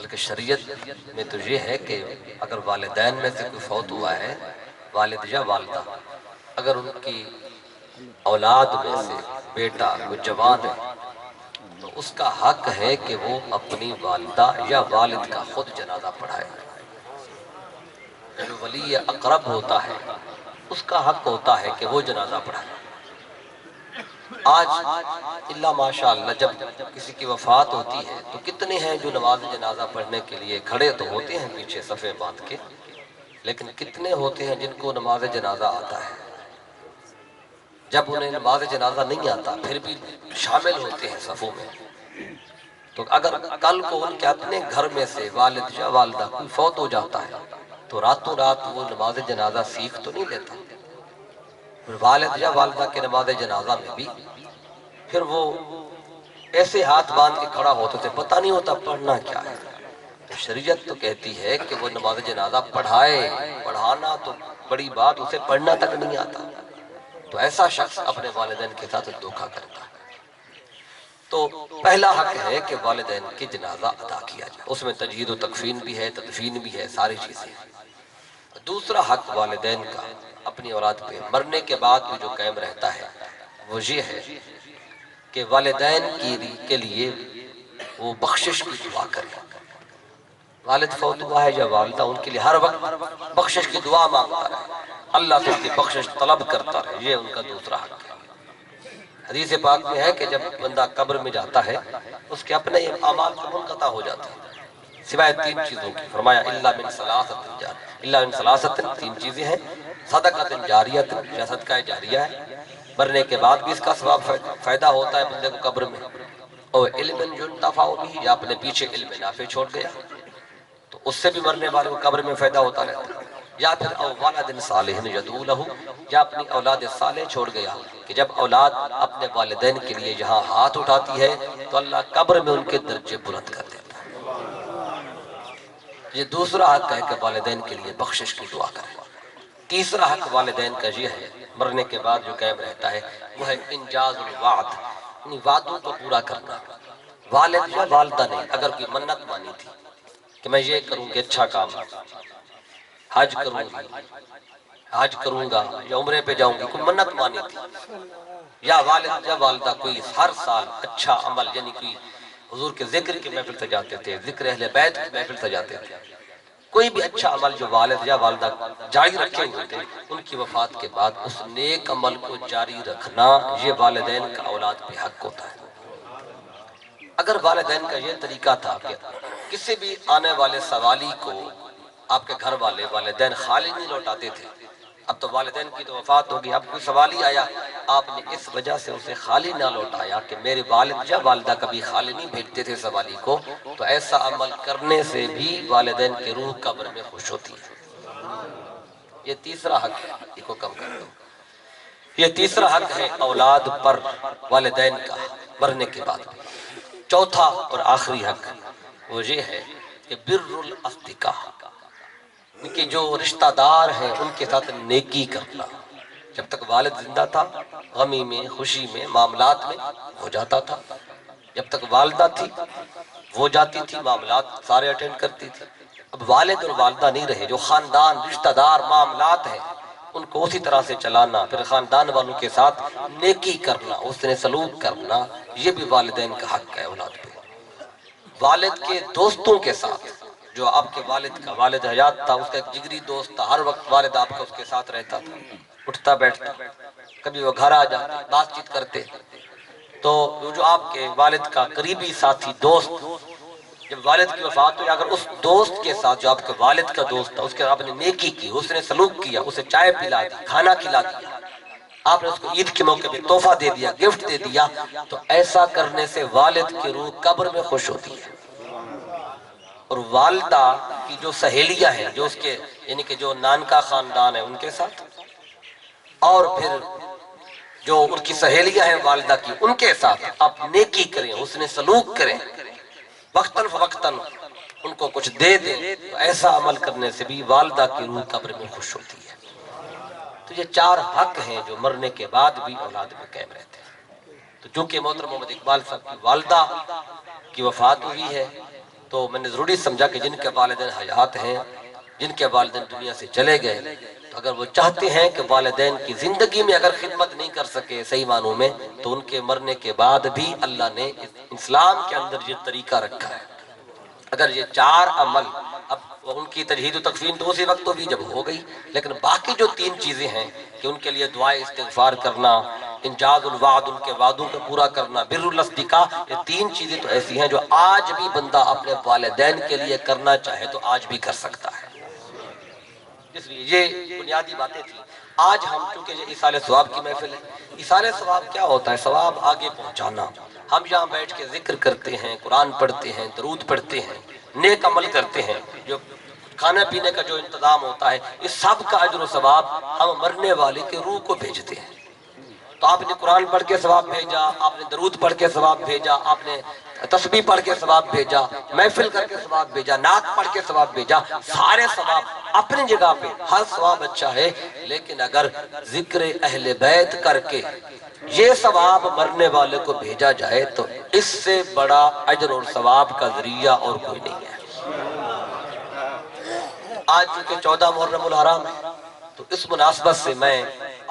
بلکہ شریعت میں تو یہ ہے کہ اگر والدین میں سے کوئی فوت ہوا ہے، والد یا والدہ، اگر ان کی اولاد میں سے بیٹا کوئی جوان ہے تو اس کا حق ہے کہ وہ اپنی والدہ یا والد کا خود جنازہ پڑھائے۔ جو ولی اقرب ہوتا ہے اس کا حق ہوتا ہے کہ وہ جنازہ پڑھائے۔ آج اللہ ماشاءاللہ جب کسی کی وفات ہوتی ہے تو کتنے ہیں جو نماز جنازہ پڑھنے کے لیے کھڑے تو ہوتے ہیں پیچھے صفیں باندھ کے، لیکن کتنے ہوتے ہیں جن کو نماز جنازہ آتا ہے؟ جب انہیں نماز جنازہ نہیں آتا پھر بھی شامل ہوتے ہیں صفوں میں۔ تو اگر کل کو ان کے اپنے گھر میں سے والد یا والدہ کوئی فوت ہو جاتا ہے تو راتوں رات وہ نماز جنازہ سیکھ تو نہیں لیتا۔ پھر والد یا والدہ کے نماز جنازہ میں بھی پھر وہ ایسے ہاتھ باندھ کے کھڑا ہوتے تھے، پتہ نہیں ہوتا پڑھنا کیا ہے۔ تو شریعت تو کہتی ہے کہ وہ نماز جنازہ پڑھائے، پڑھانا تو بڑی بات، اسے پڑھنا تک نہیں آتا، تو ایسا شخص اپنے والدین کے ساتھ دھوکہ کرتا ہے۔ تو پہلا حق ہے کہ والدین کی جنازہ ادا کیا جائے، اس میں تجہیز و تکفین بھی ہے، تدفین بھی ہے، ساری چیزیں ہیں۔ دوسرا حق والدین کا اپنی اولاد پہ مرنے کے بعد بھی جو قائم رہتا ہے وہ یہ ہے کہ والدین کے لیے وہ بخشش کی دعا کریں۔ والد فوت ہوا ہے یا والدہ، ان کے لیے ہر وقت بخشش کی دعا مانگتا رہے، اللہ سے ان کی بخشش طلب کرتا رہے، یہ ان کا دوسرا حق ہے۔ حدیث پاک میں ہے کہ جب بندہ قبر میں جاتا ہے اس کے اپنے اعمال سے منقطع ہو جاتے ہیں سوائے تین چیزوں کی، فرمایا الا من ثلاثت، تین چیزیں ہیں، صدقۃ جاریۃ، یا صدقہ جاریہ ہے، مرنے کے بعد بھی اس کا ثواب فائدہ ہوتا ہے بندے کو قبر میں، اور علم ينتفع به، یا اپنے پیچھے علم نافع چھوڑ گیا تو اس سے بھی مرنے والے کو قبر میں فائدہ ہوتا رہتا ہے، یا پھر او ولد صالح یدعو لہ، یا اپنی اولاد صالح چھوڑ گیا کہ جب اولاد اپنے والدین کے لیے یہاں ہاتھ اٹھاتی ہے تو اللہ قبر میں ان کے درجے بلند کر دیتا ہے۔ یہ دوسرا حق ہے کہ والدین کے لیے بخشش کی دعا کریں۔ تیسرا حق والدین کا یہ ہے مرنے کے بعد جو قائم رہتا ہے وہ ہے انجاز الوعد، یعنی وعدوں کو پورا کرنا۔ والد یا والدہ نے اگر کوئی منت مانی تھی کہ میں یہ کروں گی، اچھا کام، حج کروں گی، حج کروں گا یا عمرے پہ جاؤں گی، کوئی منت مانی تھی، یا والد یا والدہ کوئی ہر سال اچھا عمل، یعنی کوئی حضور کے ذکر کی محفل سجاتے تھے، ذکر اہل بیت کی محفل سجاتے تھے، کوئی بھی اچھا عمل جو والد یا والدہ جاری رکھے ہوئے تھے، ان کی وفات کے بعد اس نیک عمل کو جاری رکھنا یہ والدین کا اولاد پہ حق ہوتا ہے۔ اگر والدین کا یہ طریقہ تھا کہ کسی بھی آنے والے سوالی کو آپ کے گھر والے والدین خالی نہیں لوٹاتے تھے، اب تو والدین کی تو وفات ہوگی، اب کوئی سوالی آیا آپ نے اس وجہ سے اسے خالی نہ لوٹایا کہ میرے والد یا والدہ کبھی خالی نہیں بھیجتے تھے سوالی کو، تو ایسا عمل کرنے سے بھی والدین کی روح قبر میں خوش ہوتی ہے۔ یہ تیسرا حق ہے، یہ کو کم کر دو۔ یہ تیسرا حق ہے اولاد پر والدین کا مرنے کے بعد۔ چوتھا اور آخری حق وہ یہ ہے کہ بر الاصدقاء، ان کے جو رشتہ دار ہیں ان کے ساتھ نیکی کرنا۔ جب تک والد زندہ تھا غمی میں خوشی میں معاملات میں ہو جاتا تھا، جب تک والدہ تھی وہ جاتی تھی معاملات سارے اٹینڈ کرتی تھی، اب والد اور والدہ نہیں رہے، جو خاندان رشتہ دار معاملات ہیں ان کو اسی طرح سے چلانا، پھر خاندان والوں کے ساتھ نیکی کرنا، اس نے سلوک کرنا، یہ بھی والدین کا حق ہے اولاد پہ۔ والد کے دوستوں کے ساتھ، جو آپ کے والد کا والد حیات تھا اس کا ایک جگری دوست تھا، ہر وقت والد آپ کا اس کے ساتھ رہتا تھا، اٹھتا بیٹھتا، کبھی وہ گھر آ جاتے بات چیت کرتے، تو جو آپ کے والد کا قریبی ساتھی دوست جب والد کی وفات ہوئی، اگر اس دوست کے ساتھ جو آپ کے والد کا دوست تھا اس کے آپ نے نیکی کی، اس نے سلوک کیا، اسے چائے پلا دی، کھانا کھلا دیا، آپ نے اس کو عید کے موقع پہ تحفہ دے دیا، گفٹ دے دیا، تو ایسا کرنے سے والد کی روح قبر میں خوش ہوتی ہے۔ اور والدہ کی جو سہیلیاں ہیں، جو اس کے یعنی کہ جو نانکا خاندان ہے ان کے ساتھ، اور پھر جو ان کی سہیلیاں ہیں والدہ کی ان کے ساتھ آپ نیکی کریں، اس نے سلوک کریں، وقتاً فوقتاً ان کو کچھ دے دیں، تو ایسا عمل کرنے سے بھی والدہ کی روح قبر میں خوش ہوتی ہے۔ تو یہ چار حق ہیں جو مرنے کے بعد بھی اولاد میں قائم رہتے ہیں۔ تو چونکہ محترم محمد اقبال صاحب کی والدہ کی وفات ہوئی ہے تو میں نے ضروری سمجھا کہ جن کے والدین حیات ہیں، جن کے والدین دنیا سے چلے گئے، تو اگر وہ چاہتے ہیں کہ والدین کی زندگی میں اگر خدمت نہیں کر سکے صحیح معنوں میں، تو ان کے مرنے کے بعد بھی اللہ نے اسلام کے اندر یہ طریقہ رکھا ہے۔ اگر یہ 4 عمل، اب ان کی تجہید و تکفین تو اسی وقت تو بھی جب ہو گئی، لیکن باقی جو 3 چیزیں ہیں کہ ان کے لیے دعائے استغفار کرنا، انجاز الوعد، ان کے وعدوں کو پورا کرنا، بر الاصدقاء، یہ 3 چیزیں تو ایسی ہیں جو آج بھی بندہ اپنے والدین کے لیے کرنا چاہے تو آج بھی کر سکتا ہے۔ اس لیے یہ بنیادی باتیں تھیں۔ آج ہم چونکہ یہ ایصال ثواب کی محفل ہے، ایصال ثواب کیا ہوتا ہے؟ ثواب آگے پہنچانا۔ ہم یہاں بیٹھ کے ذکر کرتے ہیں، قرآن پڑھتے ہیں، درود پڑھتے ہیں، نیک عمل کرتے ہیں، جو کھانے پینے کا جو انتظام ہوتا ہے، اس سب کا اجر و ثواب ہم مرنے والے کے روح کو بھیجتے ہیں۔ تو آپ نے قرآن پڑھ کے ثواب بھیجا، آپ نے درود پڑھ کے ثواب بھیجا، آپ نے تسبیح پڑھ کے ثواب بھیجا، محفل کر کے ثواب بھیجا، نعت پڑھ کے ثواب بھیجا، سارے ثواب اپنی جگہ پہ، ہر ثواب اچھا ہے، لیکن اگر ذکر اہل بیت کر کے یہ ثواب مرنے والے کو بھیجا جائے تو اس سے بڑا اجر اور ثواب کا ذریعہ اور کوئی نہیں ہے۔ آج چونکہ 14 محرم الحرام ہے، تو اس مناسبت سے میں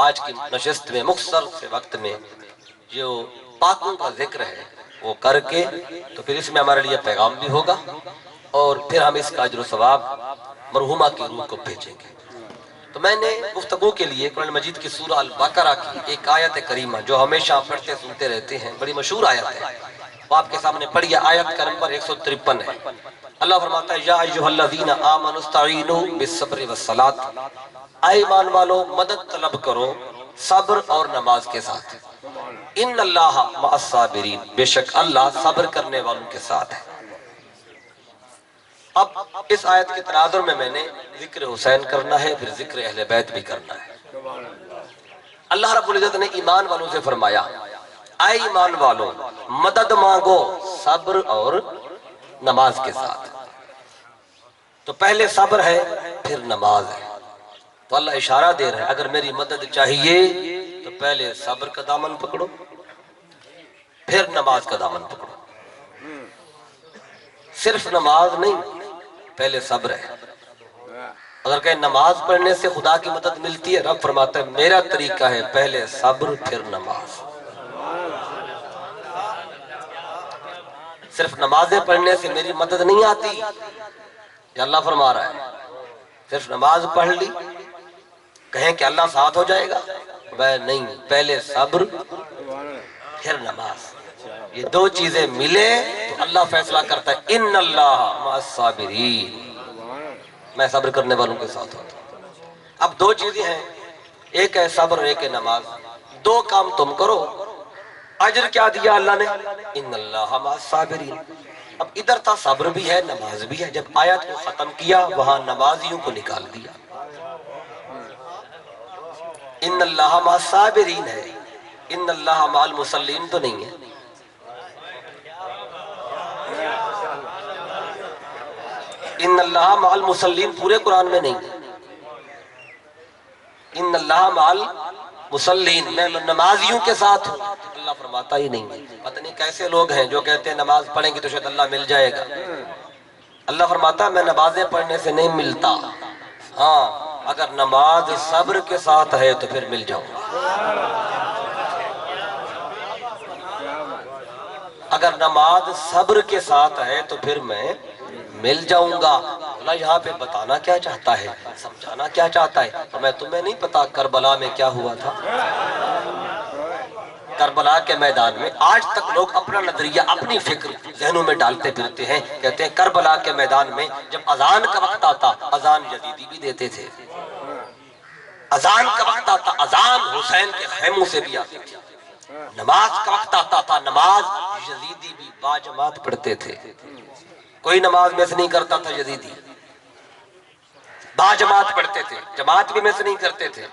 آج کی نشست میں مختصر سے وقت میں جو پاکوں کا ذکر ہے وہ کر کے، تو پھر اس میں ہمارے لیے پیغام بھی ہوگا، اور پھر ہم اس کا اجر و ثواب مرحومہ کی روح کو بھیجیں گے۔ تو میں نے گفتگو کے لیے قرآن مجید کی سورہ البقرہ کی ایک آیت کریمہ جو ہمیشہ پڑھتے سنتے رہتے ہیں، بڑی مشہور آیت ہے، وہ آپ کے سامنے پڑھیے۔ آیت کا نمبر 153 ہے۔ اللہ فرماتا ہے یا ایھا الذین آمنوا استعینوا بالصبر والصلاۃ، اے ایمان والو مدد طلب کرو صبر اور نماز کے ساتھ۔ ان اللہ مع الصابرین، بے شک اللہ صبر کرنے والوں کے ساتھ ہے۔ اب اس آیت کے تناظر میں نے ذکر حسین کرنا ہے، پھر ذکر اہل بیت بھی کرنا ہے۔ اللہ رب العزت نے ایمان والوں سے فرمایا اے ایمان والو مدد مانگو صبر اور نماز کے ساتھ۔ تو پہلے صبر ہے، پھر نماز ہے۔ تو اللہ اشارہ دے رہا ہے اگر میری مدد چاہیے تو پہلے صبر کا دامن پکڑو، پھر نماز کا دامن پکڑو۔ صرف نماز نہیں، پہلے صبر ہے۔ اگر کہیں نماز پڑھنے سے خدا کی مدد ملتی ہے، رب فرماتا ہے میرا طریقہ ہے پہلے صبر پھر نماز۔ صرف نمازیں پڑھنے سے میری مدد نہیں آتی، یہ اللہ فرما رہا ہے۔ صرف نماز پڑھ لی کہیں کہ اللہ ساتھ ہو جائے گا، وہ نہیں، پہلے صبر پھر نماز۔ یہ 2 چیزیں ملے تو اللہ فیصلہ کرتا ہے ان اللہ مع الصابرین، میں صبر کرنے والوں کے ساتھ ہوتا ہوں۔ اب 2 چیزیں ہیں، ایک ہے صبر اور ایک ہے نماز۔ 2 کام تم کرو، اجر کیا دیا اللہ نے؟ ان اللہ مع الصابرین۔ اب ادھر تھا صبر بھی ہے نماز بھی ہے، جب آیت کو ختم کیا وہاں نمازیوں کو نکال دیا۔ ان اللہ مع الصابرین ہے، ان اللہ مع المصلین تو نہیں ہے۔ ان اللہ مع المصلین پورے قرآن میں نہیں ہے۔ ان اللہ مع المصلین، میں نمازیوں کے ساتھ ہوں، اللہ فرماتا ہی نہیں ہے۔ پتہ نہیں کیسے لوگ ہیں جو کہتے ہیں نماز پڑھیں گے تو شاید اللہ مل جائے گا۔ اللہ فرماتا ہے میں نمازیں پڑھنے سے نہیں ملتا، ہاں اگر نماز صبر کے ساتھ ہے تو پھر مل جاؤں گا۔ اگر نماز صبر کے ساتھ ہے تو پھر میں مل جاؤں گا۔ اللہ یہاں پہ بتانا کیا چاہتا ہے، سمجھانا کیا چاہتا ہے؟ میں تمہیں نہیں پتا کربلا میں کیا ہوا تھا؟ کربلا کے میدان میں آج تک لوگ اپنا نظریہ، اپنی فکر ذہنوں میں ڈالتے پھرتے ہیں، کہتے ہیں کربلا کے میدان میں جب اذان کا وقت آتا اذان یزیدی بھی دیتے تھے، اذان کا وقت آتا اذان حسین کے خیموں سے بھی آتی تھی، نماز کا وقت آتا تھا نماز یزیدی بھی باجماعت پڑھتے تھے، کوئی نماز مس نہیں کرتا تھا یزیدی، باجماعت پڑھتے تھے، جماعت بھی مس نہیں کرتے تھے۔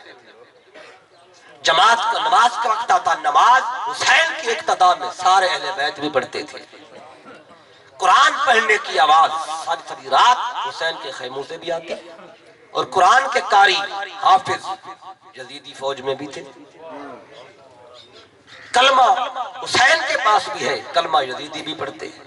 جماعت کا نماز کا وقت آتا نماز حسین کی اقتداء میں سارے اہل بیت بھی پڑھتے تھے۔ قرآن پڑھنے کی آواز ساری ساری رات حسین کے خیموں سے بھی آتی، اور قرآن کے قاری حافظ یزیدی فوج میں بھی تھے۔ کلمہ حسین کے پاس بھی ہے، کلمہ یزیدی بھی پڑھتے ہیں۔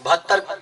72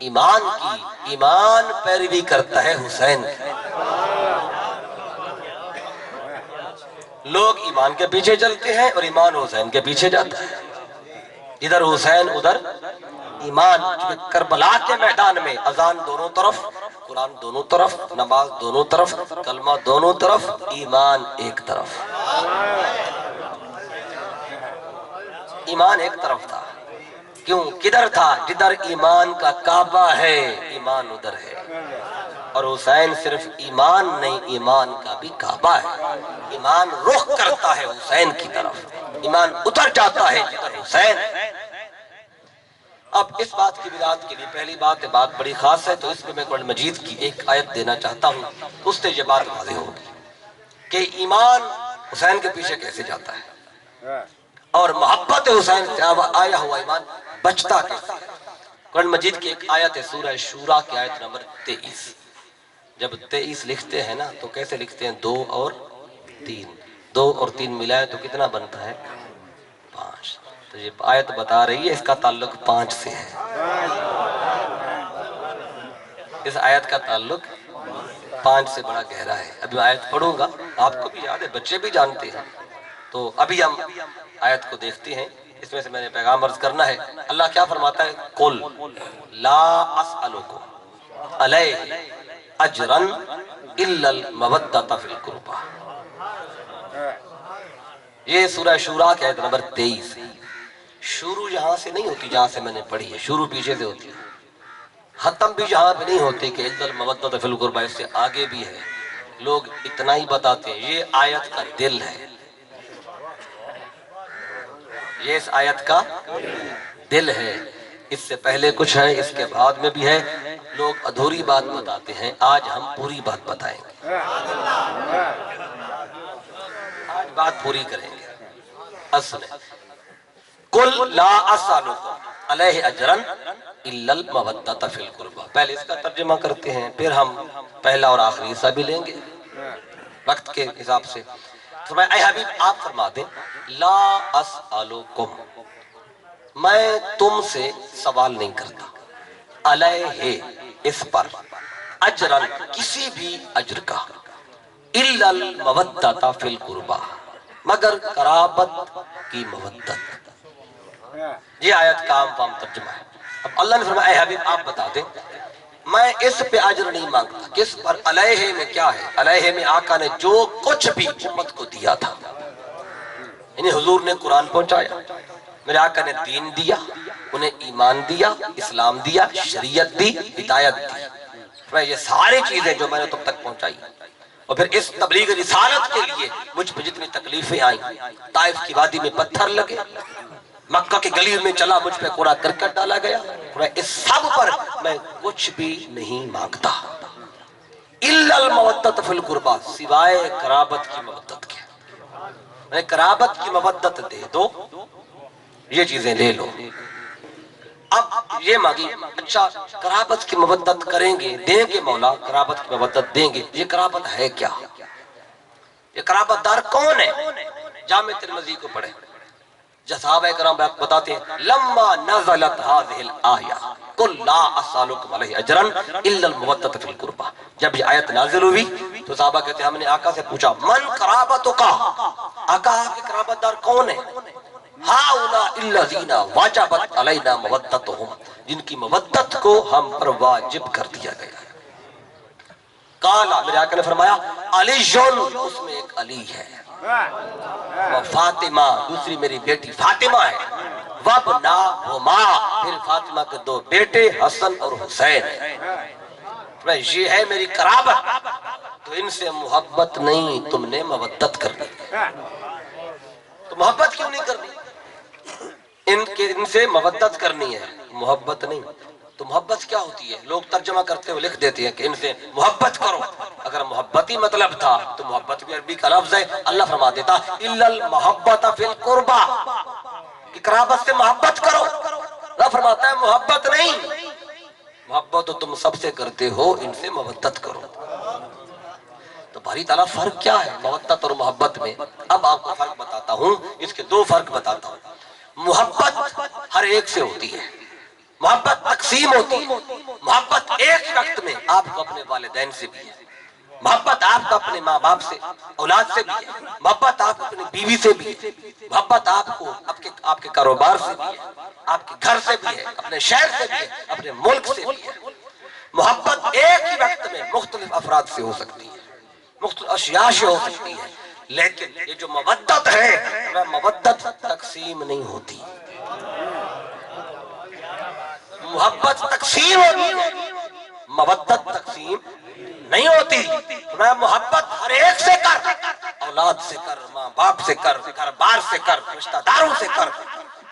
ایمان کی، ایمان پیروی کرتا ہے حسین کی۔ لوگ ایمان کے پیچھے چلتے ہیں اور ایمان حسین کے پیچھے جاتا ہے، ادھر حسین ادھر ایمان۔ چونکہ کربلا کے میدان میں اذان دونوں طرف، قرآن دونوں طرف، نماز دونوں طرف، کلمہ دونوں طرف، ایمان ایک طرف۔ ایمان ایک طرف تھا، کیوں؟ کدھر تھا؟ جدھر ایمان کا کعبہ ہے ایمان ادھر ہے، اور حسین صرف ایمان نہیں، ایمان کا بھی کعبہ ہے۔ ایمان رخ کرتا ہے حسین کی طرف، ایمان اتر جاتا ہے جدھر حسین۔ اب اس بات کی وضاحت کے لیے پہلی بات بڑی خاص ہے، تو اس میں قرآن مجید کی ایک آیت دینا چاہتا ہوں، اس سے یہ بات واضح ہوگی کہ ایمان حسین کے پیچھے کیسے جاتا ہے اور محبت حسین سے آیا ہوا ایمان بچتا کیسے ہے۔ قرآن مجید کی ایک آیت ہے، سورہ شورا کی آیت نمبر 23۔ جب 23 لکھتے ہیں نا تو کیسے لکھتے ہیں؟ 2 اور 3، 2 اور 3 ملائے تو کتنا بنتا ہے؟ 5۔ تو یہ آیت بتا رہی ہے اس کا تعلق 5 سے ہے، اس آیت کا تعلق 5 سے بڑا گہرا ہے۔ ابھی آیت پڑھوں گا، آپ کو بھی یاد ہے، بچے بھی جانتے ہیں، تو ابھی ہم آیت کو دیکھتے ہیں۔ اس میں سے میں نے پیغام عرض کرنا ہے، اللہ کیا فرماتا ہے؟ قُلْ لَا أَسْأَلُكُمْ عَلَيْهِ أَجْرًا إِلَّا الْمَوَدَّةَ فِي الْقُرْبَى۔ یہ سورہ شورا کی آیت نمبر 23 ہے۔ شروع یہاں سے نہیں ہوتی جہاں سے میں نے پڑھی ہے، شروع پیچھے سے ہوتی ہے، ختم بھی یہاں پہ نہیں ہوتی کہ إِلَّا الْمَوَدَّةَ فِي الْقُرْبَى، اس سے آگے بھی ہے۔ لوگ اتنا ہی بتاتے ہیں، یہ آیت کا دل ہے، یہ اس آیت کا دل ہے۔ اس سے پہلے کچھ ہے، اس کے بعد میں بھی ہے۔ لوگ ادھوری بات بتاتے ہیں، آج ہم پوری بات بتائیں گے، آج بات پوری کریں گے۔ اصل قُلْ لَا أَسْأَلُكُمْ عَلَيْهِ أَجْرًا إِلَّا الْمَوَدَّةَ فِي الْقُرْبَى۔ پہلے اس کا ترجمہ کرتے ہیں، پھر ہم پہلا اور آخری حصہ بھی لیں گے وقت کے حساب سے۔ تو اے حبیب آپ فرما دیں، لا اسألکم، میں تم سے سوال نہیں کرتا، علیہ، اس پر، اجرا، کسی بھی اجر کا، الا المودۃ فی القربى، مگر قرابت کی مودت۔ یہ آیت کا عام فہم ترجمہ ہے۔ اب اللہ نے فرمایا اے حبیب آپ بتا دیں، میں اس پہ اجر نہیں مانگتا۔ کس پر؟ علیہ میں کیا ہے؟ علیہ میں آقا نے جو کچھ بھی امت کو دیا تھا، یعنی حضور نے قرآن پہنچایا، میرے آقا نے دین دیا، انہیں ایمان دیا، اسلام دیا، شریعت دی، ہدایت دی، یہ ساری چیزیں جو میں نے تم تک پہنچائی۔ اور پھر اس تبلیغ رسالت کے لیے مجھ پہ جتنی تکلیفیں آئیں، طائف کی وادی میں پتھر لگے، مکہ کے گلی میں چلا مجھ پہ کوڑا کرکٹ ڈالا گیا، اس سب پر میں کچھ بھی نہیں مانگتا، الا المودۃ فی القربى، سوائے قرابت کی مودت کے۔ میں قرابت کی مودت دے دو، یہ چیزیں لے لو۔ اب یہ مانگی، اچھا قرابت کی مودت کریں گے، دیں گے مولا، قرابت کی مودت دیں گے، یہ قرابت ہے کیا؟ یہ قرابت دار کون ہے؟ جامع ترمذی کو پڑھیں، صحابہ کرام بتاتے ہیں، لما نزلت هذه الآیہ قل لا اسألکم علیہ اجرا الا المودۃ فی القربى، جب یہ آیت نازل ہوئی تو صحابہ کہتے ہیں ہم نے آقا سے پوچھا من قرابتک، آقا کے قرابت دار کون ہے؟ ہؤلاء الذین وجبت علینا مودتہم، جن کی مودت کو ہم پر واجب کر دیا گیا ہے۔ قالا، میرے آقا نے فرمایا علی، اس میں ایک علی ہے، فاطمہ، دوسری میری بیٹی فاطمہ ہے، وابناہما، پھر فاطمہ کے 2 بیٹے حسن اور حسین ہیں، یہ ہے میری قرابت۔ تو ان سے محبت نہیں، تم نے مودت کرنی۔ تو محبت کیوں نہیں کرنی؟ ان سے مودت کرنی ہے، محبت نہیں۔ تو محبت کیا ہوتی ہے؟ لوگ ترجمہ کرتے ہوئے لکھ دیتے ہیں کہ ان سے محبت کرو۔ اگر محبت ہی مطلب تھا تو محبت بھی عربی کا لفظ ہے، اللہ فرما دیتا الا المحبۃ فی القربى، کہ قرابت سے محبت کرو۔ اللہ فرماتا ہے محبت نہیں، محبت تو تم سب سے کرتے ہو، ان سے مودت کرو۔ تو باری تعالیٰ فرق کیا ہے مودت اور محبت میں؟ اب آپ کو فرق بتاتا ہوں، اس کے 2 فرق بتاتا ہوں۔ محبت ہر ایک سے ہوتی ہے، محبت تقسیم ہوتی ہے، محبت ایک وقت میں آپ کو اپنے والدین سے بھی ہے، محبت آپ کو اپنے ماں باپ سے، اولاد سے بھی ہے، محبت آپ کو اپنی بیوی سے بھی ہے، محبت آپ کو آپ کے کاروبار سے بھی ہے، آپ کے گھر سے بھی ہے، اپنے شہر سے بھی ہے، اپنے ملک سے بھی ہے۔ محبت ایک ہی وقت میں مختلف افراد سے ہو سکتی ہے، مختلف اشیاء سے ہو سکتی ہے، لیکن یہ جو مودت ہے وہ مودت تقسیم نہیں ہوتی۔ محبت تقسیم ہوتی ہے، مودت تقسیم نہیں ہوتی۔ میں محبت ہر ایک سے کر، اولاد سے کر، ماں باپ سے کر، گھر بار سے کر، رشتہ داروں سے کر،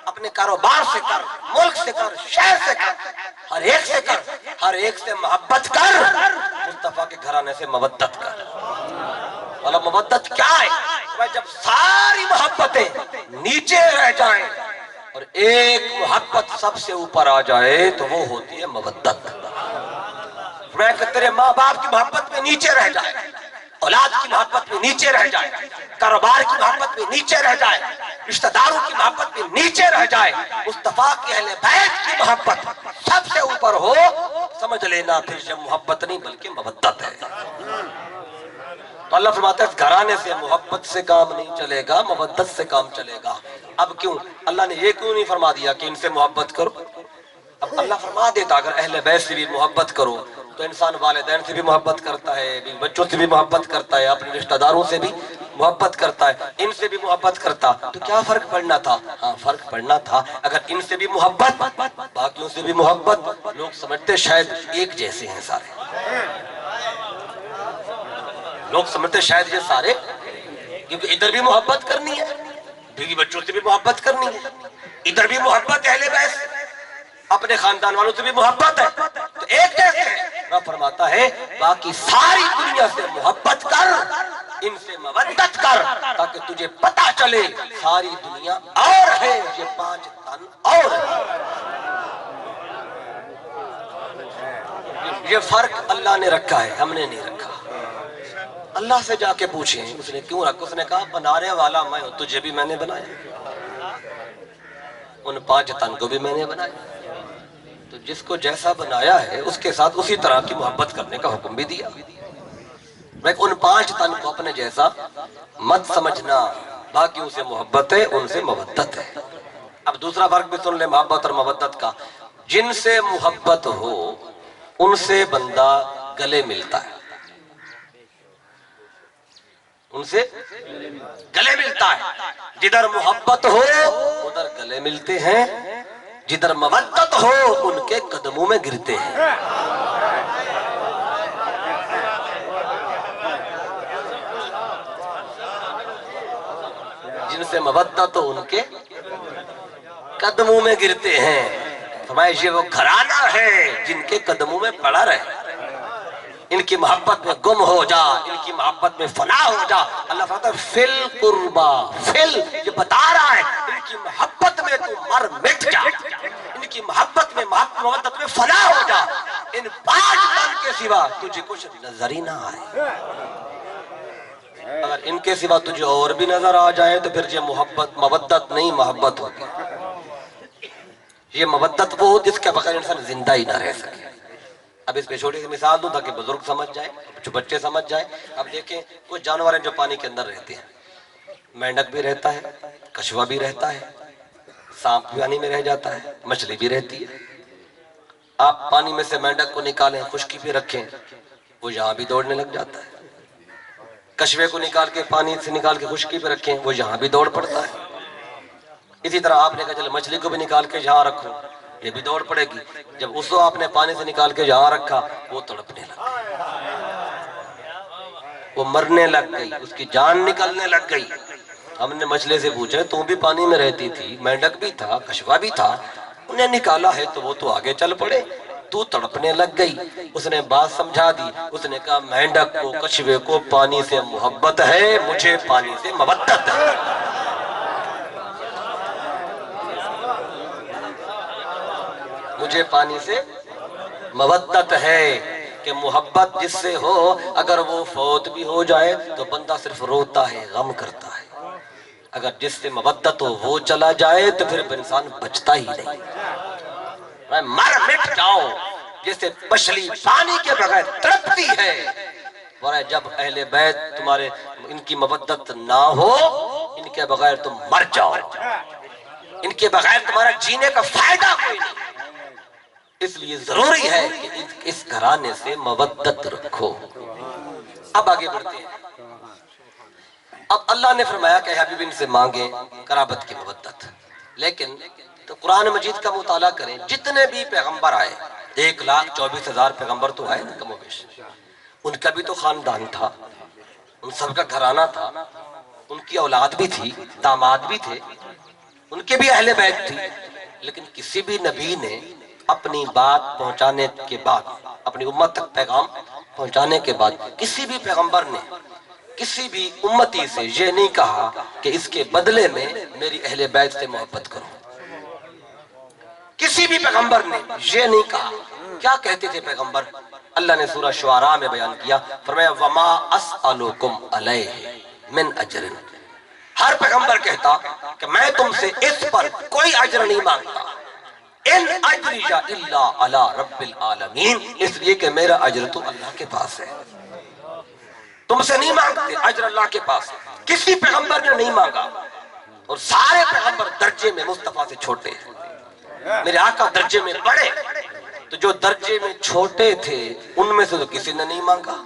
اپنے کاروبار سے کر، ملک سے کر، شہر سے کر، ہر ایک سے کر، ہر ایک سے محبت کر، مصطفیٰ کے گھرانے سے مودت کر۔ والا مودت کیا ہے؟ میں جب ساری محبتیں نیچے رہ جائیں اور ایک محبت سب سے اوپر آ جائے تو وہ ہوتی ہے مودت۔ میں کہ تیرے ماں باپ کی محبت میں نیچے رہ جائے، اولاد کی محبت میں نیچے رہ جائے، کاروبار کی محبت میں نیچے رہ جائے، رشتہ داروں کی محبت میں نیچے رہ جائے، مصطفیٰ کے اہل بیت کی محبت سب سے اوپر ہو، سمجھ لینا پھر یہ محبت نہیں بلکہ مودت ہے۔ تو اللہ فرماتا ہے اس گھرانے سے محبت سے کام نہیں چلے گا، مودت سے کام چلے گا۔ اب کیوں اللہ نے یہ کیوں نہیں فرما دیا کہ ان سے محبت کرو؟ اب اللہ فرما دیتا اگر اہل بیت سے بھی محبت کرو تو انسان والدین سے بھی محبت کرتا ہے، بچوں سے بھی محبت کرتا ہے، اپنے رشتہ داروں سے بھی محبت کرتا ہے، ان سے بھی محبت کرتا تو کیا فرق پڑنا تھا؟ ہاں فرق پڑنا تھا، اگر ان سے بھی محبت باقیوں سے بھی محبت، لوگ سمجھتے شاید ایک جیسے ہیں سارے، لوگ سمجھتے شاید یہ سارے، کیونکہ ادھر بھی محبت کرنی ہے، بیوی بچوں سے بھی محبت کرنی ہے، ادھر بھی محبت اہل بیت سے، اپنے خاندان والوں سے بھی محبت ہے تو ایک جیسے ہیں۔ رب فرماتا ہے باقی ساری دنیا سے محبت کر، ان سے مودت کر، تاکہ تجھے پتا چلے ساری دنیا اور ہے، یہ 5 تن اور ہے۔ یہ فرق اللہ نے رکھا ہے، ہم نے نہیں رکھا۔ اللہ سے جا کے پوچھیں اس نے کیوں رکھا؟ اس نے کہا بنانے والا میں ہوں، تجھے بھی میں نے بنایا، ان 5 تن کو بھی میں نے بنایا، تو جس کو جیسا بنایا ہے اس کے ساتھ اسی طرح کی محبت کرنے کا حکم بھی دیا۔ میں ان 5 تن کو اپنے جیسا مت سمجھنا، باقیوں سے محبت ہے ان سے مودت ہے۔ اب دوسرا فرق بھی سن لے محبت اور مودت کا، جن سے محبت ہو ان سے بندہ گلے ملتا ہے، ان سے گلے ملتا ہے، جدھر محبت ہو ادھر گلے ملتے ہیں، جدھر مودت ہو ان کے قدموں میں گرتے ہیں۔ جن سے مودت ہو ان کے قدموں میں گرتے ہیں۔ فرمایا یہ وہ گھرانہ ہے جن کے قدموں میں پڑا رہے، ان کی محبت میں گم ہو جا، ان کی محبت میں فنا ہو جا۔ اللہ فرماتا ہے فل قربا، فل یہ بتا رہا ہے ان کی محبت میں تو مر مٹ جا، ان کی محبت میں محبت میں فنا ہو جا، ان 5 تن کے سوا تجھے کچھ نظر ہی نہ آئے۔ اگر ان کے سوا تجھے اور بھی نظر آ جائے تو پھر یہ محبت مودت نہیں محبت ہوگی۔ یہ مودت وہ جس کے بغیر انسان زندہ ہی نہ رہ سکے۔ اب اس پہ چھوٹی سی مثال دوں تاکہ بزرگ سمجھ جائیں، بچے سمجھ جائیں۔ اب دیکھیں کچھ جانور ہیں جو پانی کے اندر رہتے ہیں، مینڈک بھی رہتا ہے، کچھوا بھی رہتا ہے، سانپ بھی پانی میں رہ جاتا ہے، مچھلی بھی رہتی ہے۔ آپ پانی میں سے مینڈک کو نکالیں، خشکی پہ رکھیں، وہ یہاں بھی دوڑنے لگ جاتا ہے۔ کچھوے کو نکال کے پانی سے نکال کے خشکی پہ رکھیں، وہ یہاں بھی دوڑ پڑتا ہے۔ اسی طرح آپ نے کہا چلے مچھلی کو بھی نکال کے یہاں رکھو، یہ بھی دوڑ پڑے گی۔ جب اس کو آپ نے پانی سے نکال کے یہاں رکھا وہ تڑپنے لگ گئی، وہ مرنے لگ گئی، اس کی جان نکلنے لگ گئی۔ ہم نے مچھلی سے پوچھا تو بھی پانی میں رہتی تھی، مینڈک بھی تھا، کچھوا بھی تھا، انہیں نکالا ہے تو وہ تو آگے چل پڑے، تو تڑپنے لگ گئی۔ اس نے بات سمجھا دی، اس نے کہا مینڈک کو کچھوے کو پانی سے محبت ہے، مجھے پانی سے مودت ہے۔ مجھے پانی سے مودت ہے کہ محبت جس سے ہو اگر وہ فوت بھی ہو جائے تو بندہ صرف روتا ہے، غم کرتا ہے۔ اگر جس سے مودت ہو وہ چلا جائے تو پھر انسان بچتا ہی نہیں۔ مر مٹ جاؤ جیسے مچھلی پانی کے بغیر تڑپتی ہے، اور جب اہل بیت تمہارے ان کی مودت نہ ہو، ان کے بغیر تم مر جاؤ، ان کے بغیر تمہارا جینے کا فائدہ کوئی نہیں۔ اس لیے ضروری ہے کہ اس گھرانے سے مودت رکھو۔ اب آگے بڑھتے ہیں۔ اب اللہ نے فرمایا کہ حبیب ان سے مانگیں قرابت کی مودت، لیکن تو قرآن مجید کا مطالعہ کریں، جتنے بھی پیغمبر آئے، 1,24,000 پیغمبر تو آئے نا کم و بیش، ان کا بھی تو خاندان تھا، ان سب کا گھرانہ تھا، ان کی اولاد بھی تھی، داماد بھی تھے، ان کے بھی اہل بیت تھی، لیکن کسی بھی نبی نے اپنی بات پہنچانے کے بعد، اپنی امت تک پیغام پہنچانے کے بعد، کسی بھی پیغمبر نے کسی بھی امتی سے یہ نہیں کہا کہ اس کے بدلے میں میری اہل بیت سے محبت کرو۔ کسی بھی پیغمبر نے یہ نہیں کہا۔ کیا کہتے تھے پیغمبر؟ اللہ نے سورہ شعراء میں بیان کیا، فرمایا وَمَا أَسْأَلُكُمْ عَلَيْهِ مِنْ أَجْرٍ۔ ہر پیغمبر کہتا کہ میں تم سے اس پر کوئی اجر نہیں مانگتا، ان اجریہ الا علی رب العالمین، اس لیے کہ میرا اجر تو اللہ کے پاس ہے۔ تم سے نہیں مانگتے، اجر اللہ کے پاس ہے۔ کسی پیغمبر نے نہیں مانگا، اور سارے پیغمبر درجے میں مصطفیٰ سے چھوٹے ہیں، میرے آقا درجے میں بڑے، تو جو درجے میں چھوٹے تھے ان میں سے تو کسی نے نہیں مانگا،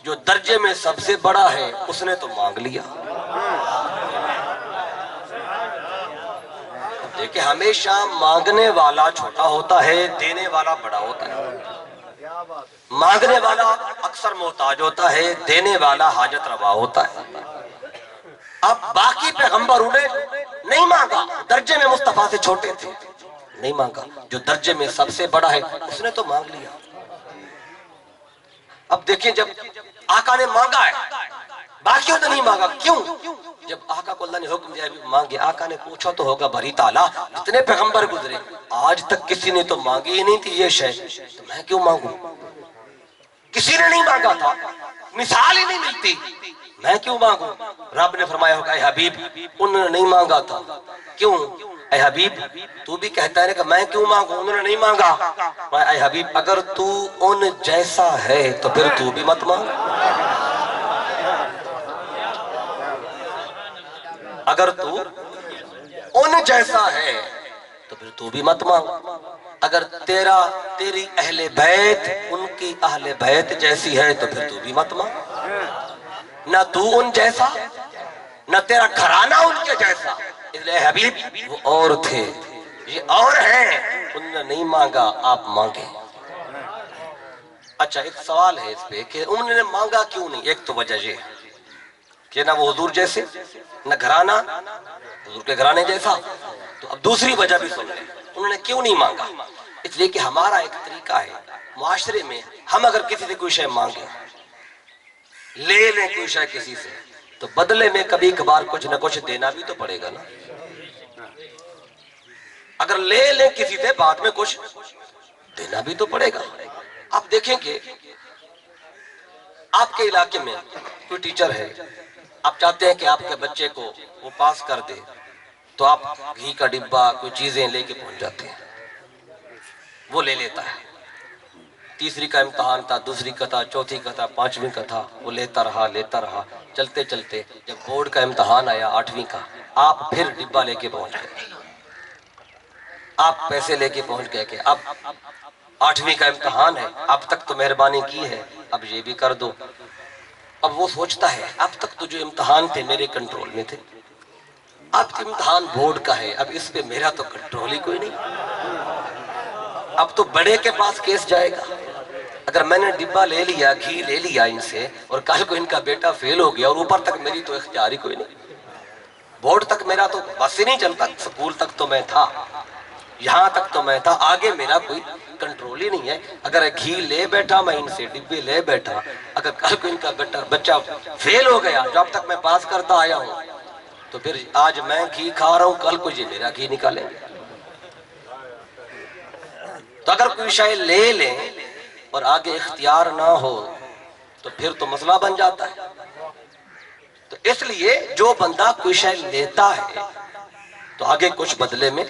جو درجے میں سب سے بڑا ہے اس نے تو مانگ لیا۔ دیکھیں ہمیشہ مانگنے والا چھوٹا ہوتا ہے، دینے والا بڑا ہوتا ہے۔ مانگنے والا اکثر محتاج ہوتا ہے، دینے والا حاجت روا ہوتا ہے۔ اب باقی پیغمبر انہیں نہیں مانگا، درجے میں مصطفیٰ سے چھوٹے تھے، نہیں مانگا، جو درجے میں سب سے بڑا ہے اس نے تو مانگ لیا۔ اب دیکھیں جب آقا نے مانگا ہے، باقیوں نے نہیں مانگا، کیوں؟ جب آقا کو اللہ نے حکم دیا مانگے، آقا نے پوچھا تو ہوگا بری تعالیٰ جتنے پیغمبر گزرے آج تک کسی نے تو مانگی ہی نہیں تھی یہ شے، تو میں کیوں مانگوں؟ کسی نے نہیں مانگا تھا، مثال ہی نہیں ملتی، میں کیوں مانگوں؟ رب نے فرمایا ہوگا اے حبیب انہوں نے نہیں مانگا تھا، کیوں؟ اے حبیب تو بھی کہتا ہے کہ میں کیوں مانگوں، انہوں نے نہیں مانگا، اے حبیب اگر تو ان جیسا ہے تو پھر تو بھی مت مانگ، اگر تو ان جیسا ہے تو پھر تو بھی مت مانگ، اگر تیری اہل بیت ان کی اہل بیت جیسی ہے تو پھر تو بھی مت مانگ، نہ تو ان جیسا نہ تیرا گھرانہ ان کے جیسا، اس لئے حبیب وہ اور تھے یہ اور ہیں، انہوں نے نہیں مانگا آپ مانگیں۔ اچھا ایک سوال ہے اس پہ کہ انہوں نے مانگا کیوں نہیں؟ ایک تو وجہ یہ کہ نہ وہ حضور جیسے، نہ گھرانہ حضور کے گھرانے جیسا، تو اب دوسری وجہ بھی سن لیں انہوں نے کیوں نہیں مانگا۔ اس لیے کہ ہمارا ایک طریقہ ہے معاشرے میں، ہم اگر کسی سے کوئی شے مانگیں، لے لیں کوئی شے کسی سے، تو بدلے میں کبھی کبھار کچھ نہ کچھ دینا بھی تو پڑے گا نا۔ اگر لے لیں کسی سے بعد میں کچھ دینا بھی تو پڑے گا۔ آپ دیکھیں کہ آپ کے علاقے میں کوئی ٹیچر ہے، آپ چاہتے ہیں کہ آپ کے بچے کو وہ پاس کر دے، تو آپ گھی کا ڈبہ کوئی چیزیں لے کے پہنچ جاتے ہیں، وہ لے لیتا ہے۔ تیسری کا امتحان تھا، دوسری کا تھا، چوتھی کا تھا، پانچویں کا تھا، وہ لیتا رہا، چلتے چلتے جب بورڈ کا امتحان آیا 8ویں کا، آپ پھر ڈبہ لے کے پہنچ گئے، آپ پیسے لے کے پہنچ گئے کہ اب 8ویں کا امتحان ہے، اب تک تو مہربانی کی ہے، اب یہ بھی کر دو۔ اب وہ سوچتا ہے اب تک تو جو امتحان تھے میرے کنٹرول میں تھے، اب امتحان بورڈ کا ہے، اب اس پہ میرا تو کنٹرول ہی کوئی نہیں، اب تو بڑے کے پاس کیس جائے گا۔ اگر میں نے ڈبہ لے لیا، گھی لے لیا ان سے، اور کل کو ان کا بیٹا فیل ہو گیا اور اوپر تک میری تو اختیار ہی کوئی نہیں، بورڈ تک میرا تو بس ہی نہیں چلتا، سکول تک تو میں تھا، یہاں تک تو میں تھا، آگے میرا کوئی کنٹرول ہی نہیں ہے۔ اگر گھی لے بیٹھا میں ان سے، ڈبے لے بیٹھا، اگر کل کو ان کا بچہ فیل ہو گیا جو اب تک میں پاس کرتا آیا ہوں، تو پھر آج میں گھی کھا رہا ہوں، کل کو یہ میرا گھی نکالیں گے۔ تو اگر کوئی شے لے لیں اور آگے اختیار نہ ہو تو پھر تو مسئلہ بن جاتا ہے۔ تو اس لیے جو بندہ کوئی شے لیتا ہے تو آگے کچھ بدلے میں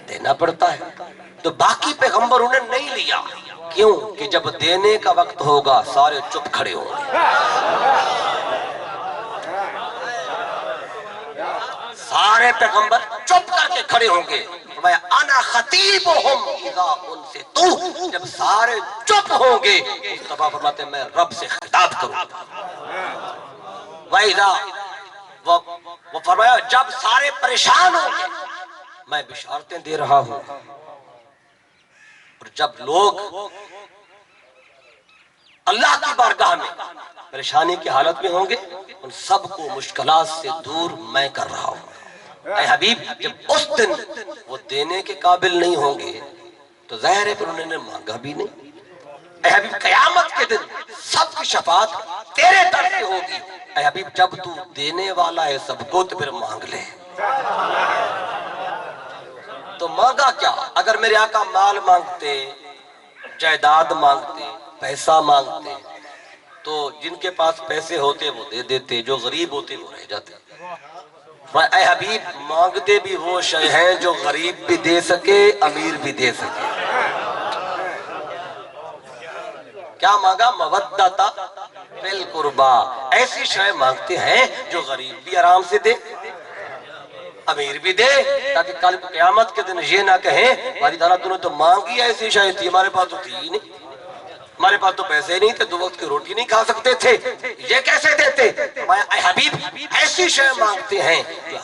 دینا پڑتا ہے. تو باقی پیغمبروں نے نہیں لیا. کیوں؟ کہ جب دینے کا وقت ہوگا سارے چپ کھڑے ہوں گے. سارے پیغمبر چپ کر کے کھڑے ہوں گے. انا خطیبہم اذا انصتوا، جب سارے چپ ہوں گے مصطفیٰ فرماتے ہیں میں رب سے خطاب کروں. وَإِذَا، وہ فرمایا جب سارے پریشان ہوں گے میں بشارتیں دے رہا ہوں. اور جب لوگ اللہ کی بارگاہ میں پریشانی کی حالت میں ہوں گے ان سب کو مشکلات سے دور میں کر رہا ہوں. اے حبیب جب اس دن وہ دینے کے قابل نہیں ہوں گے تو ظاہر ہے پھر انہوں نے مانگا بھی نہیں. اے حبیب قیامت کے دن سب کی شفاعت تیرے طرف سے ہوگی. اے حبیب جب تو دینے والا ہے سب کو تو پھر مانگ لے. تو مانگا کیا؟ اگر میرے آقا مال مانگتے، جائیداد مانگتے، پیسہ مانگتے تو جن کے پاس پیسے ہوتے وہ دے دیتے، جو غریب ہوتے وہ رہ جاتے. اے حبیب مانگتے بھی وہ شے ہیں جو غریب بھی دے سکے امیر بھی دے سکے. کیا مانگا؟ مودۃ فی القربا. ایسی شے مانگتے ہیں جو غریب بھی آرام سے دے امیر بھی دے، تاکہ کل قیامت کے دن یہ نہ کہیں ہماری تعالیٰ نے تو مانگی ایسی شے تھی ہمارے پاس تو تھی ہی نہیں، ہمارے پاس تو پیسے نہیں تھے، 2 وقت کی روٹی نہیں کھا سکتے تھے، یہ کیسے دیتے؟ اے حبیب ایسی شے مانگتے ہیں جو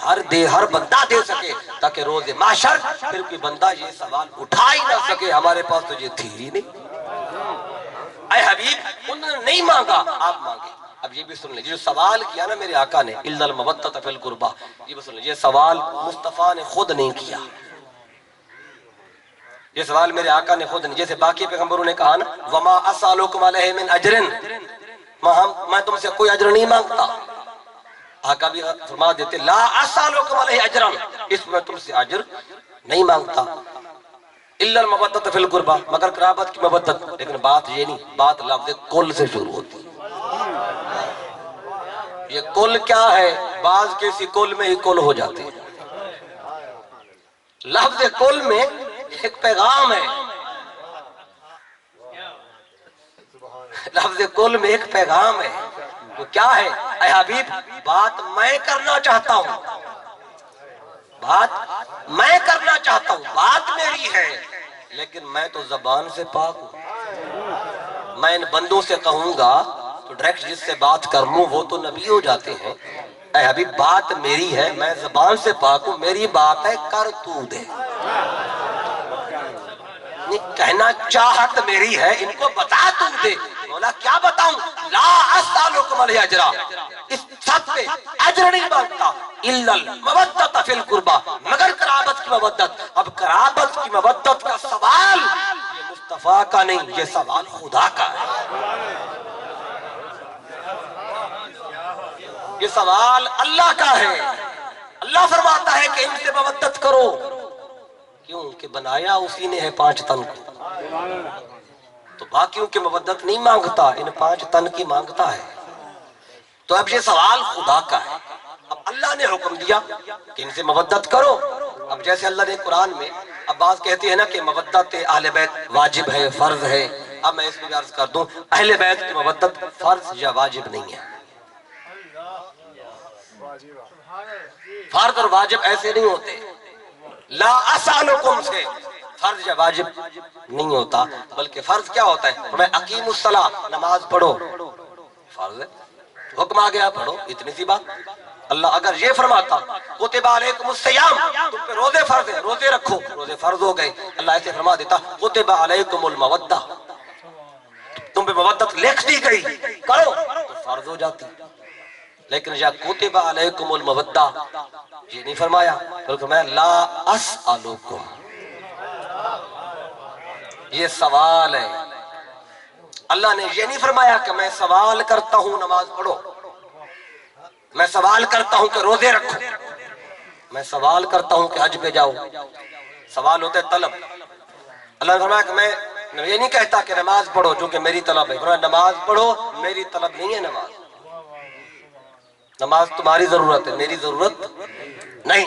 ہر بندہ دے سکے، تاکہ روز محشر پھر کوئی بندہ یہ سوال اٹھا ہی نہ سکے ہمارے پاس تو یہ تھی ہی نہیں. اے حبیب انہوں نے نہیں مانگا، آپ مانگے. اب یہ بھی سن لیں، جو سوال کیا نا میرے آقا نے الا المودۃ فی القربا، یہ بھی سن لیں، یہ سوال مصطفیٰ نے خود نہیں کیا. یہ سوال میرے آقا نے خود نہیں، جیسے باقی پیغمبروں نے کہا نا وما اسالکم علیہ من اجر، میں تم سے کوئی اجر نہیں مانگتا. آقا بھی فرما دیتے لا اسالکم علیہ اجرا، اس میں تم سے اجر نہیں مانگتا. الا المودۃ فی القربا، مگر قرابت کی مودت. لیکن بات یہ نہیں، بات لفظ کل سے شروع ہوتی. یہ کل کیا ہے؟ بعض کسی کل میں ہی کل ہو جاتے ہیں. لفظ کل میں ایک پیغام ہے، لفظ کل میں ایک پیغام ہے. وہ کیا ہے؟ اے حبیب بات میں کرنا چاہتا ہوں، بات میں کرنا چاہتا ہوں، بات میری ہے، لیکن میں تو زبان سے پاک ہوں. میں ان بندوں سے کہوں گا تو ڈائریکٹ جس سے بات کر لوں وہ تو نبی ہو جاتے ہیں. اے حبیب بات میری ہے، میں زبان سے پاک ہوں، میری بات ہے کر تو دے. کہنا چاہت میری ہے، ان کو بتا تو دے. مولا کیا بتاؤں؟ لا اسالکم علیہ اجرا، اس سب پہ اجر نہیں مانگتا. الا المودۃ فی القربا، مگر قرابت کی مودت. اب قرابت کی مودت کا سوال یہ مصطفیٰ کا نہیں، یہ سوال خدا کا ہے. یہ سوال اللہ کا ہے. اللہ فرماتا ہے کہ ان سے مودت کرو. کیوں کہ بنایا اسی نے ہے 5 تن کو، تو باقیوں کی مودت نہیں مانگتا، ان 5 تن کی مانگتا ہے. تو اب یہ سوال خدا کا ہے. اب اللہ نے حکم دیا کہ ان سے مودت کرو. اب جیسے اللہ نے قرآن میں، اب بعض کہتے ہیں نا کہ مودت اہل بیت واجب ہے، فرض ہے. اب میں اس کو بھی عرض کر دوں، اہل بیت کی مودت فرض یا واجب نہیں ہے. فرض اور واجب ایسے نہیں ہوتے. لا اسالکم سے فرض یا واجب نہیں ہوتا، بلکہ فرض کیا ہوتا ہے؟ میں اقیم الصلاۃ، نماز پڑھو، فرض ہے، حکم آ گیا پڑھو، اتنی سی بات. اللہ اگر یہ فرماتا کتب علیکم الصیام، تم پہ روزے فرض ہے، روزے رکھو، روزے فرض ہو گئے. اللہ ایسے فرما دیتا کتب علیکم المودہ، تم پہ مودت لکھ دی گئی، کرو تو فرض ہو جاتی. لیکن یا کتب علیکم المودہ یہ نہیں فرمایا، بلکہ میں لا اسالکم، یہ سوال ہے. اللہ نے یہ نہیں فرمایا کہ میں سوال کرتا ہوں نماز پڑھو، میں سوال کرتا ہوں کہ روزے رکھو، میں سوال کرتا ہوں کہ حج پہ جاؤ. سوال ہوتا ہے طلب. اللہ نے فرمایا کہ میں یہ نہیں کہتا کہ نماز پڑھو جو کہ میری طلب ہے. فرمایا نماز پڑھو میری طلب نہیں ہے. نماز تمہاری ضرورت ہے، میری ضرورت نہیں.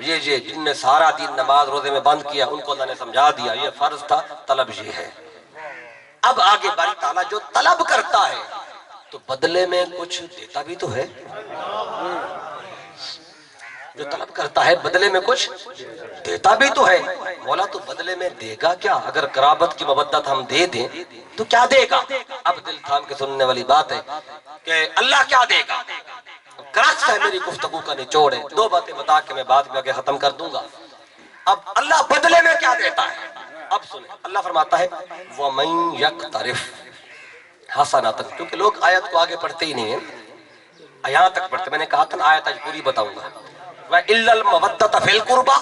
یہ جن نے سارا دن نماز روزے میں بند کیا ان کو اللہ نے سمجھا دیا یہ فرض تھا، طلب یہ ہے۔ اب آگے باری تعالیٰ جو طلب کرتا ہے تو بدلے میں کچھ دیتا بھی تو ہے، جو طلب کرتا ہے بدلے میں کچھ دیتا بھی تو ہے۔ مولا تو بدلے میں دے گا کیا؟ اگر قرابت کی مودت ہم دے دیں تو کیا دے گا؟ اب دل تھام کے سننے والی بات ہے کہ اللہ کیا دے گا؟ کرکس ہے میری گفتگو کا نچوڑ ہے، دو باتیں بتا کے میں بات میں آگے ختم کر دوں گا۔ اب اللہ بدلے میں کیا دیتا ہے؟ اب سنیں، اللہ فرماتا ہے وَمَن يَقْتَرِفْ حَسَنَةً، کیونکہ لوگ آیت کو آگے پڑھتے ہی نہیں ہیں، یہاں تک پڑھتے، میں نے کہا تھا آیت آج پوری بتاؤں گا۔ وَإِلَّا الْمَوَدَّةَ فِي الْقُرْبَى،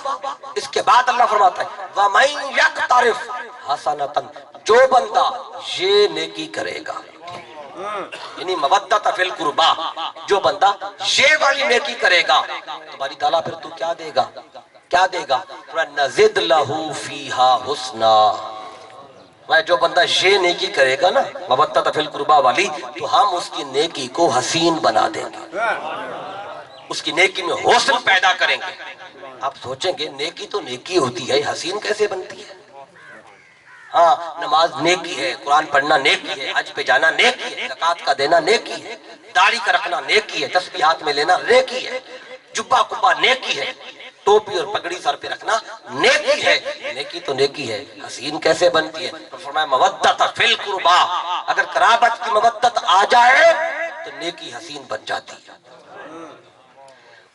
اس کے بعد اللہ فرماتا ہے وَمَن يَقْتَرِفْ حَسَنَةً، جو بندہ یہ نیکی کرے گا، یعنی مودت فی القربا، جو بندہ یہ والی نیکی کرے گا تو باری تعالیٰ پھر تو کیا دے گا؟ کیا دے گا؟ نَزِدْ لَهُ فِيهَا حُسْنًا، جو بندہ یہ نیکی کرے گا نا مودت فی القربا والی، تو ہم اس کی نیکی کو حسین بنا دیں گے، اس کی نیکی میں حسن پیدا کریں گے۔ آپ سوچیں گے نیکی تو نیکی ہوتی ہے، حسین کیسے بنتی ہے؟ ہاں، نماز نیکی ہے، قرآن پڑھنا نیکی ہے، حج پہ جانا نیکی ہے، زکوٰۃ کا دینا نیکی ہے، داڑھی کا رکھنا نیکی ہے، تسبیح ہاتھ میں لینا نیکی ہے، جبہ کبہ نیکی ہے، ٹوپی اور پگڑی سر پہ رکھنا نیکی ہے۔ نیکی تو نیکی ہے، حسین کیسے بنتی ہے؟ تو فرمایا مودت فی القربا، اگر قرابت کی مودت آ جائے تو نیکی حسین بن جاتی ہے۔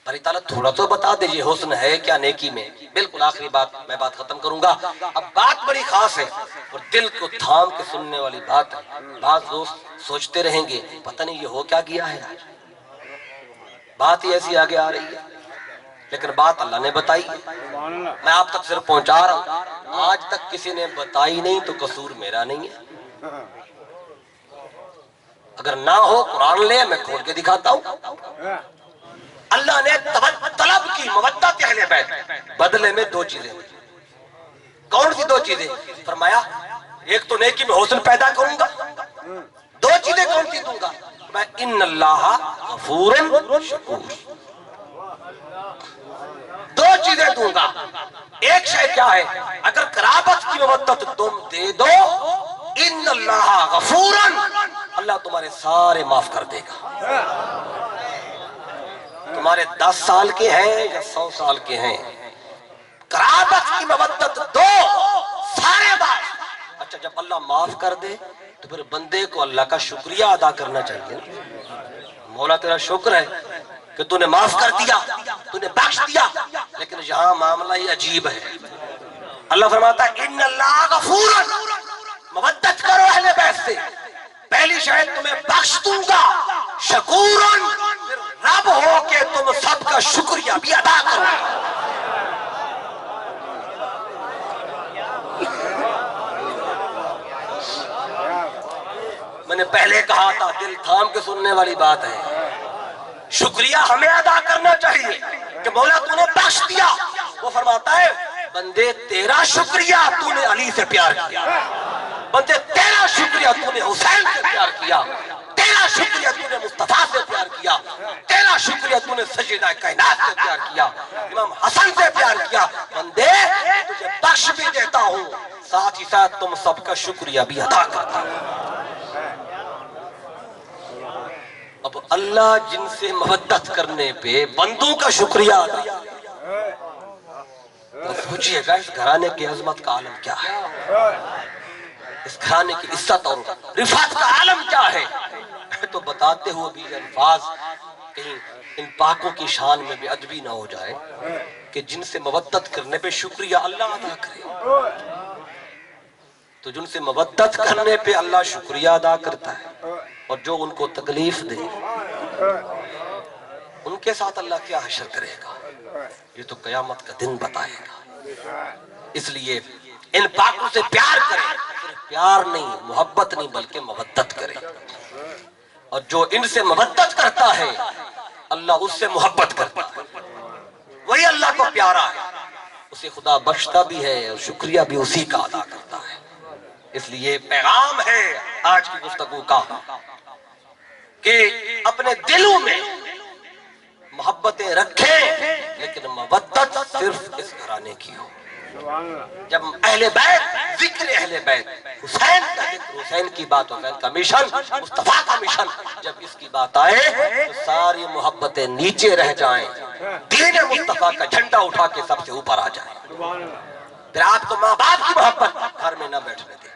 باری تعالیٰ تھوڑا تو بتا دے یہ حسن ہے کیا نیکی میں؟ بالکل آخری بات، میں بات ختم کروں گا۔ اب بات بڑی خاص ہے اور دل کو تھام کے سننے والی بات ہے۔ بعض دوست سوچتے رہیں گے پتہ نہیں یہ ہو کیا گیا ہے، آج بات ہی ایسی آگے آ رہی ہے، لیکن بات اللہ نے بتائی، میں آپ تک صرف پہنچا رہا ہوں۔ آج تک کسی نے بتائی نہیں تو قصور میرا نہیں ہے، اگر نہ ہو قرآن لے میں کھول کے دکھاتا ہوں۔ اللہ نے طلب کی مودت اہل بیت، بدلے میں دو چیزیں، کون سی دو چیزیں؟ فرمایا ایک تو نیکی میں حسن پیدا کروں گا، دو چیزیں کون سی دوں گا؟ میں ان اللہ غفور شکور، دو چیزیں دوں گا۔ ایک شے کیا ہے؟ اگر قرابت کی مودت تم دے دو، ان اللہ غفور، اللہ تمہارے سارے معاف کر دے گا، تمہارے 10 سال کے ہیں یا 100 سال کے ہیں، قرابت کی مودت دو، سارے بات۔ اچھا جب اللہ معاف کر دے تو پھر بندے کو اللہ کا شکریہ ادا کرنا چاہیے، مولا تیرا شکر ہے کہ تو نے معاف کر دیا، تو نے بخش دیا، لیکن یہاں معاملہ ہی عجیب ہے۔ اللہ فرماتا ہے ان اللہ غفور، مودت کرو اہل بیت سے، پہلی شاید تمہیں بخش دوں گا، شکورن، رب ہو کہ تم سب کا شکریہ بھی ادا کرو۔ میں نے پہلے کہا تھا دل تھام کے سننے والی بات ہے، شکریہ ہمیں ادا کرنا چاہیے کہ مولا تو نے بخش دیا۔ وہ فرماتا ہے بندے تیرا شکریہ تو نے علی سے پیار کیا، بندے تیرا شکریہ تو نے حسین سے پیار کیا، تیرا شکریہ تو نے مصطفیٰ سے پیار کیا، تیرا شکریہ تو نے سیدہ کائنات سے پیار کیا، امام حسن سے پیار کیا۔ بندے تجھے بخش بھی دیتا ہوں، ساتھ ہی ساتھ تم سب کا شکریہ بھی ادا کرتا ہوں۔ اب اللہ جن سے مودت کرنے پہ بندوں کا شکریہ ادا، تو سوچئے گا اس گھرانے کی عظمت کا عالم کیا ہے، اس گھرانے کی عزت اور رفعت کا عالم کیا ہے۔ تو بتاتے ہوئے بھی یہ الفاظ کہیں ان پاکوں کی شان میں بھی ادبی نہ ہو جائے کہ جن سے مودت کرنے پہ شکریہ اللہ ادا کرے، تو جن سے مودت کرنے پہ اللہ شکریہ ادا کرتا ہے، اور جو ان کو تکلیف دے ان کے ساتھ اللہ کیا حشر کرے گا، یہ تو قیامت کا دن بتائے گا۔ اس لیے ان پاکوں سے پیار کریں، صرف پیار نہیں، محبت نہیں، بلکہ مودت کریں، اور جو ان سے مودت کرتا ہے اللہ اس سے محبت کرتا ہے، وہی اللہ کو پیارا ہے، اسے خدا بخشتا بھی ہے اور شکریہ بھی اسی کا ادا کرتا ہے۔ اس لیے پیغام ہے آج کی گفتگو کا کہ اپنے دلوں میں محبتیں رکھیں، لیکن مودت صرف اس گھرانے کی ہو۔ جب اہل بیت، ذکر اہل بیت، حسین کا ذکر، حسین کی بات، حسین کا مشن، مصطفیٰ کا مشن، جب اس کی بات آئے تو ساری محبتیں نیچے رہ جائیں، دین مصطفیٰ کا جھنڈا اٹھا کے سب سے اوپر آ جائیں۔ پھر آپ کو ماں باپ کی محبت گھر میں نہ بیٹھنے دے،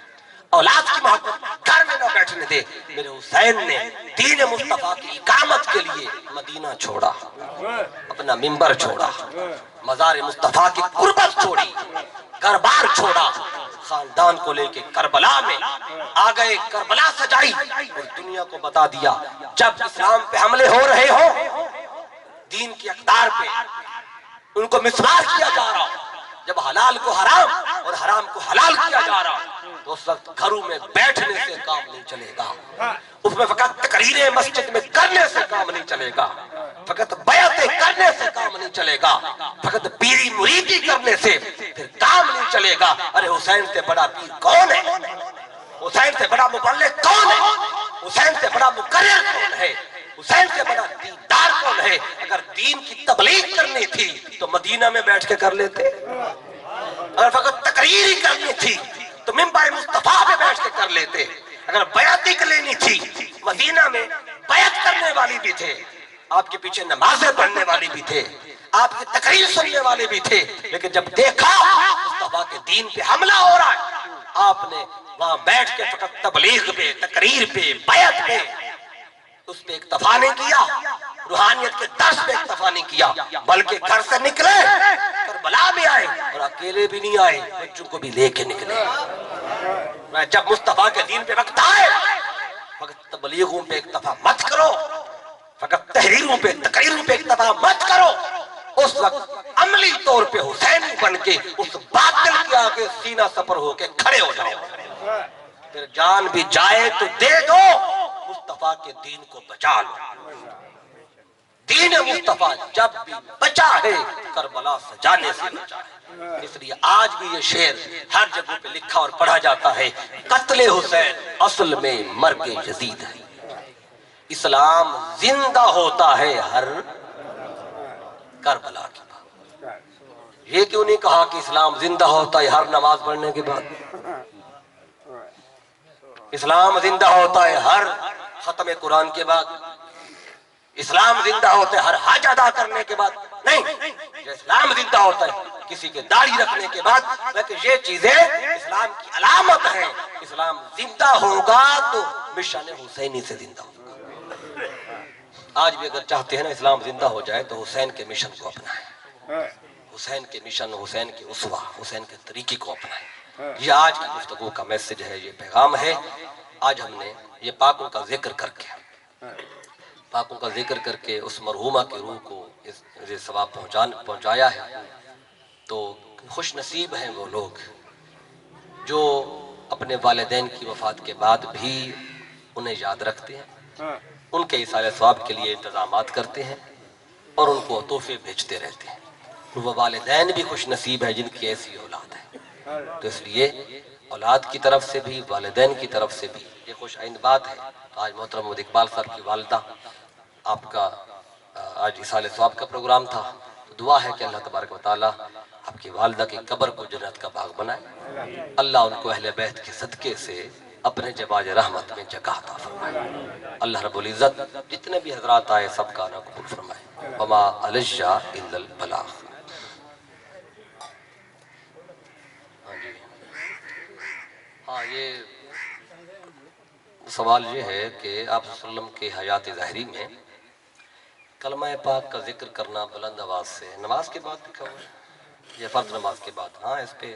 اولاد کی محبت گھر میں نہ بیٹھنے دے۔ میرے حسین نے دین مصطفیٰ کی اقامت کے لیے مدینہ چھوڑا، اپنا منبر چھوڑا، مزار مصطفیٰ کی قربت چھوڑی، گھر بار چھوڑا، خاندان کو لے کے کربلا میں آ گئے، کربلا سجائی اور دنیا کو بتا دیا جب اسلام پہ حملے ہو رہے ہو، دین کی اقدار پہ ان کو مسمار کیا جا رہا، جب حلال کو حرام اور حرام کو حلال کیا جا رہا، تو اس وقت گھروں میں بیٹھنے سے کام نہیں چلے گا، اس میں فقط تقریریں مسجد میں کرنے سے کام نہیں چلے گا، فقط بیعتیں کرنے سے کام نہیں چلے گا، فقط پیری مریدی کرنے سے پھر کام نہیں چلے گا۔ ارے حسین سے بڑا پیر کون ہے؟ حسین سے بڑا مبلغ کون ہے؟ حسین سے بڑا مقرر کون ہے؟ حسین سے بڑا دیندار کون ہے؟ اگر دین کی تبلیغ کرنی تھی تو مدینہ میں بیٹھ کے کر لیتے، اگر فقط تقریر ہی کرنی تھی تو منبر مصطفیٰ پہ بیٹھ کے کر لیتے، اگر بیعت ہی لینی تھی مدینہ میں بیعت کرنے والی بھی تھے، آپ کے پیچھے نمازیں پڑھنے والی بھی تھے، آپ کی تقریر سننے والے بھی تھے، لیکن جب دیکھا مصطفیٰ کے دین پہ حملہ ہو رہا ہے، آپ نے وہاں بیٹھ کے فقط تبلیغ پہ، تقریر پہ، بیعت پہ، اس پہ اکتفا نہیں کیا، روحانیت کے درس پہ اکتفا نہیں کیا، بلکہ گھر سے نکلے کربلا میں آئے اور اکیلے بھی نہیں آئے، بچوں کو بھی لے کے نکلے۔ جب مصطفیٰ کے دین پہ وقت آئے، فقط تبلیغوں پہ اکتفا مت کرو، فقط تحریروں پہ، تقریروں پہ اکتفا مت کرو، اس وقت عملی طور پہ حسینی بن کے اس باطل کے آگے سینہ سپر ہو کے کھڑے ہو جاؤ، پھر جان بھی جائے تو دے دو، مصطفیٰ کے دین کو بچا لو۔ دین مصطفیٰ جب بھی بچا ہے کربلا سجانے سے بچا ہے، اس لیے آج بھی یہ شعر ہر جگہ پہ لکھا اور پڑھا جاتا ہے، قتل حسین اصل میں مرگ یزید ہے، اسلام زندہ ہوتا ہے ہر کربلا کے بعد۔ یہ کیوں نہیں کہا کہ اسلام زندہ ہوتا ہے ہر نماز پڑھنے کے بعد، اسلام زندہ ہوتا ہے ہر ختم قرآن کے بعد، اسلام زندہ ہوتا ہے ہر حج ادا کرنے کے بعد؟ نہیں، اسلام زندہ ہوتا ہے کسی کے داڑھی رکھنے کے بعد، لیکن یہ چیزیں اسلام کی علامت ہیں۔ اسلام زندہ ہوگا تو مشن حسینی سے زندہ ہوگا۔ آج بھی اگر چاہتے ہیں نا اسلام زندہ ہو جائے تو حسین کے مشن کو اپنائیں، حسین کے مشن، حسین کے اسوہ، حسین کے طریقے کو اپنائیں۔ یہ آج کی گفتگو کا میسج ہے، یہ پیغام ہے۔ آج ہم نے یہ پاکوں کا ذکر کر کے، پاکوں کا ذکر کر کے اس مرحومہ کی روح کو یہ ثواب پہنچایا ہے، تو خوش نصیب ہیں وہ لوگ جو اپنے والدین کی وفات کے بعد بھی انہیں یاد رکھتے ہیں، ان کے ایصال ثواب کے لیے انتظامات کرتے ہیں اور ان کو تحفے بھیجتے رہتے ہیں۔ وہ والدین بھی خوش نصیب ہے جن کی ایسی اولاد ہے، تو اس لیے اولاد کی طرف سے بھی، والدین کی طرف سے بھی یہ خوش آئند بات ہے۔ آج محترم محمد اقبال صاحب کی والدہ، آپ کا آج ایصال ثواب کا پروگرام تھا، دعا ہے کہ اللہ تبارک و تعالی آپ کی والدہ کی قبر کو جنت کا باغ بنائے، اللہ ان کو اہل بیت کے صدقے سے اپنے جواز رحمت میں جگہ عطا فرمائے، اللہ رب العزت جتنے بھی حضرات آئے سب کا نہ قبول فرمائے۔ وما علیہ الا البلاغ۔ ہاں، یہ سوال یہ ہے کہ آپ صلی اللہ علیہ وسلم کے حیات ظاہری میں کلمہ پاک کا ذکر کرنا بلند آواز سے نماز کے بعد لکھا ہوا ہے یا فرض نماز کے بعد؟ ہاں، اس پہ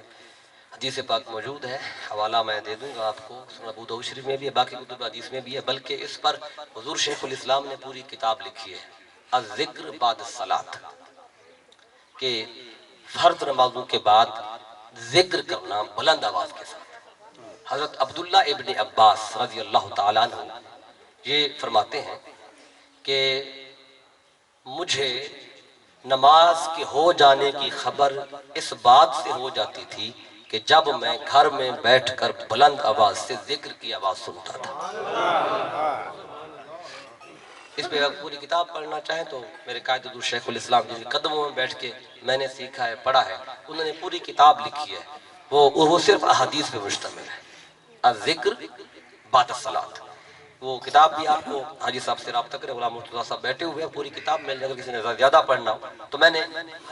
حدیث پاک موجود ہے، حوالہ میں دے دوں گا آپ کو، سنن ابو داؤد شریف میں بھی ہے، باقی کتب حدیث میں بھی ہے، بلکہ اس پر حضور شیخ الاسلام نے پوری کتاب لکھی ہے، الذکر بعد الصلاۃ، کہ فرض نمازوں کے بعد ذکر کرنا بلند آواز کے ساتھ۔ حضرت عبداللہ ابن عباس رضی اللہ تعالیٰ عنہ یہ فرماتے ہیں کہ مجھے نماز کے ہو جانے کی خبر اس بات سے ہو جاتی تھی کہ جب میں گھر میں بیٹھ کر بلند آواز سے ذکر کی آواز سنتا تھا۔ اس پہ اگر پوری کتاب پڑھنا چاہیں تو میرے قائد شیخ الاسلام جن کے قدموں میں بیٹھ کے میں نے سیکھا ہے، پڑھا ہے، انہوں نے پوری کتاب لکھی ہے، وہ صرف احادیث پہ مشتمل ہے، الذکر بعد الصلاۃ۔ وہ کتاب بھی آپ کو حاجی صاحب سے رابطہ کرے، غلام مرتضیٰ صاحب بیٹھے ہوئے ہیں، پوری کتاب میں اگر کسی نے زیادہ پڑھنا ہو تو میں نے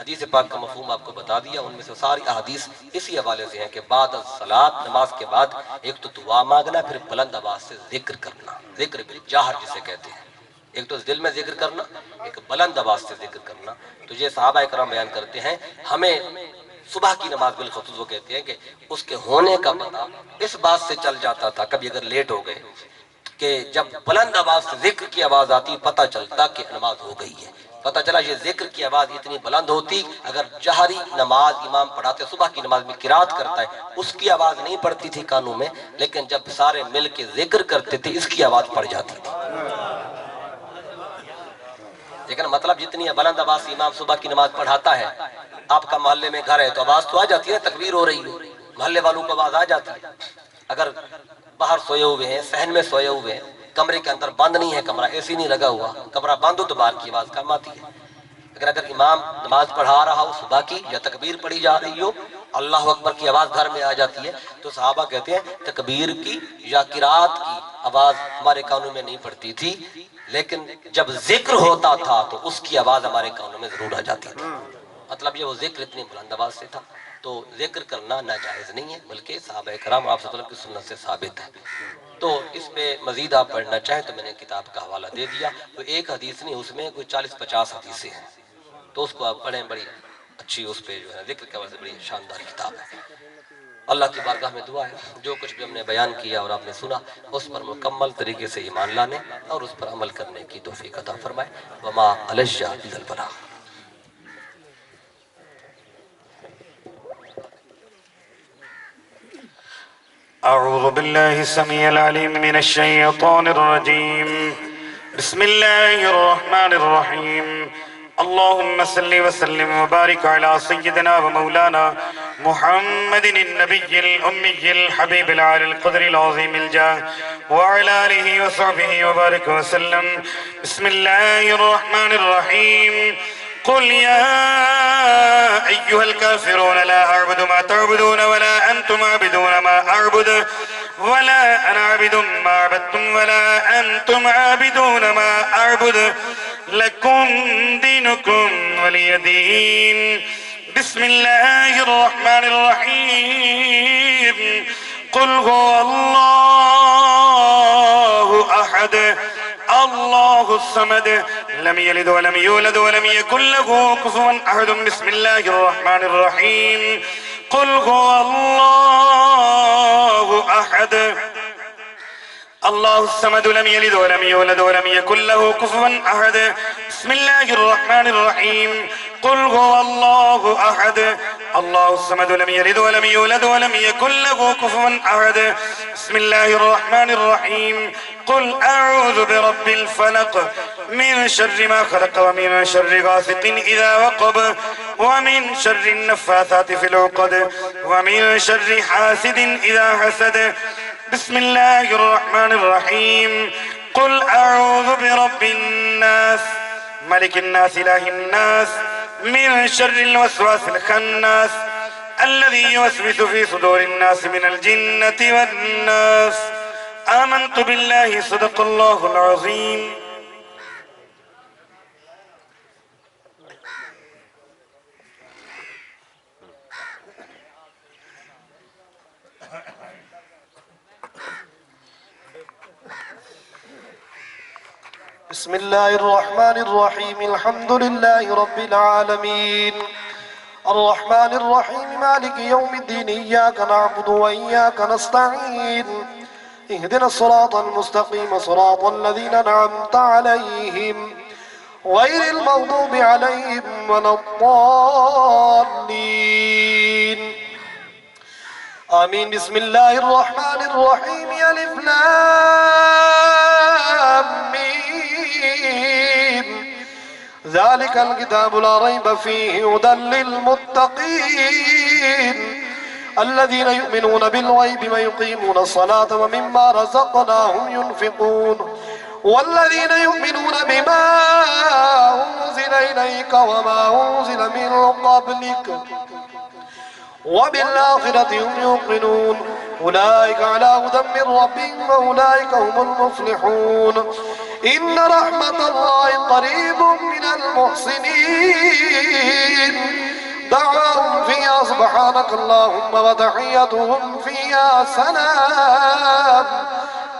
حدیث پاک کا مفہوم آپ کو بتا دیا، ان میں سے ساری احادیث اسی حوالے سے ہیں کہ بعد الصلاۃ، نماز کے بعد ایک تو دعا مانگنا، پھر بلند آواز سے ذکر کرنا، ذکر بالجہر جسے کہتے ہیں، ایک تو دل میں ذکر کرنا، ایک بلند آواز سے ذکر کرنا۔ تو یہ صحابہ کرام بیان کرتے ہیں، ہمیں صبح کی نماز بالخصوص وہ کہتے ہیں کہ اس کے ہونے کا پتہ اس بات سے چل جاتا تھا، کبھی اگر لیٹ ہو گئے کہ جب بلند آواز سے ذکر کی آواز آتی پتہ چلتا کہ نماز ہو گئی ہے، پتہ چلا یہ ذکر کی آواز اتنی بلند ہوتی، اگر جہری نماز امام پڑھاتے صبح کی نماز میں قرات کرتا ہے اس کی آواز نہیں پڑتی تھی کانوں میں، لیکن جب سارے مل کے ذکر کرتے تھے اس کی آواز پڑ جاتی تھی۔ لیکن مطلب جتنی بلند آواز سے امام صبح کی نماز پڑھاتا ہے، آپ کا محلے میں گھر ہے تو آواز تو آ جاتی ہے، تکبیر ہو رہی ہے، محلے والوں کو آواز آ جاتی ہے۔ اگر باہر سوئے ہوئے ہیں، صحن میں سوئے ہوئے ہیں، کمرے کے اندر بند نہیں ہے کمرہ، اے سی نہیں لگا ہوا، کمرہ بند ہو تو باہر کی آواز کم آتی ہے۔ اگر امام نماز پڑھا رہا ہو صبح کی یا تکبیر پڑھی جا رہی ہو، اللہ اکبر کی آواز گھر میں آ جاتی ہے، تو صحابہ کہتے ہیں تکبیر کی یا قرات کی آواز ہمارے کانوں میں نہیں پڑتی تھی، لیکن جب ذکر ہوتا تھا تو اس کی آواز ہمارے کانوں میں ضرور آ جاتی تھی۔ مطلب یہ وہ ذکر اتنی بلند آواز سے تھا، تو ذکر کرنا ناجائز نہیں ہے، بلکہ صحابہ کرام آپ صلی اللہ علیہ وسلم کی سنت سے ثابت ہے۔ تو اس پہ مزید آپ پڑھنا چاہیں تو میں نے کتاب کا حوالہ دے دیا، تو ایک حدیث نہیں، اس میں کوئی 40-50 حدیثیں ہیں، تو اس کو آپ پڑھیں، بڑی اچھی اس پہ جو ہے ذکر کے حوالے سے بڑی شاندار کتاب ہے۔ اللہ کی بارگاہ میں دعا ہے جو کچھ بھی ہم نے بیان کیا اور آپ نے سنا اس پر مکمل طریقے سے ایمان لانے اور اس پر عمل کرنے کی توفیق عطا فرمائے۔ وما علیہ الا البلاغ۔ أعوذ بالله السميع العليم من الشيطان الرجيم. بسم الله الرحمن الرحيم. اللهم صل وسلم وبارك على سيدنا ومولانا محمد النبي الأمي الحبيب العالي القدر العظيم الجاه وعلى آله وصحبه وبارك وسلم. بسم الله الرحمن الرحيم. قل يا أيها الكافرون لا أعبد ما تعبدون ولا أنتم عابدون ما أعبد ولا أنا عابد ما عبدتم ولا أنتم عابدون ما أعبد لكم دينكم ولي دين. بسم الله الرحمن الرحيم. قل هو الله أحد الله الصمد لم يلد ولم يولد ولم يكن له كفوا أحد. بسم الله الرحمن الرحيم. قل هو الله أحد الله الصمد لم يلد ولم يولد ولم يكن له كفوا أحد. بسم الله الرحمن الرحيم. قل هو الله أحد الله الصمد لم يلد ولم يولد ولم يكن له كفوا أحد. بسم الله الرحمن الرحيم. قل أعوذ برب الفلق من شر ما خلق ومن شر غاسق إذا وقب ومن شر النفاثات في العقد ومن شر حاسد إذا حسد. بسم الله الرحمن الرحيم. قل أعوذ برب الناس ملك الناس إله الناس من شر الوسواس الخناس الذي يوسوس في صدور الناس من الجنة والناس. آمنت بالله صدق الله العظيم. بسم الله الرحمن الرحيم. الحمد لله رب العالمين الرحمن الرحيم مالك يوم الدين. إياك نعبد وإياك نستعين. اهدنا الصراط المستقيم صراط الذين أنعمت عليهم غير المغضوب عليهم ولا الضالين آمين. بسم الله الرحمن الرحيم. ألف لام ميم. ذلك الكتاب لا ريب فيه هدى للمتقين الذين يؤمنون بالغيب ويقيمون الصلاة ومما رزقناهم ينفقون والذين يؤمنون بما أنزل إليك وما أنزل من قبلك وبالآخرة هم يوقنون أولئك على هدى من ربهم وأولئك هم المفلحون إن رحمة الله قريب من المحسنين دعواهم فيها سبحانك اللهم وتحيتهم فيها سلام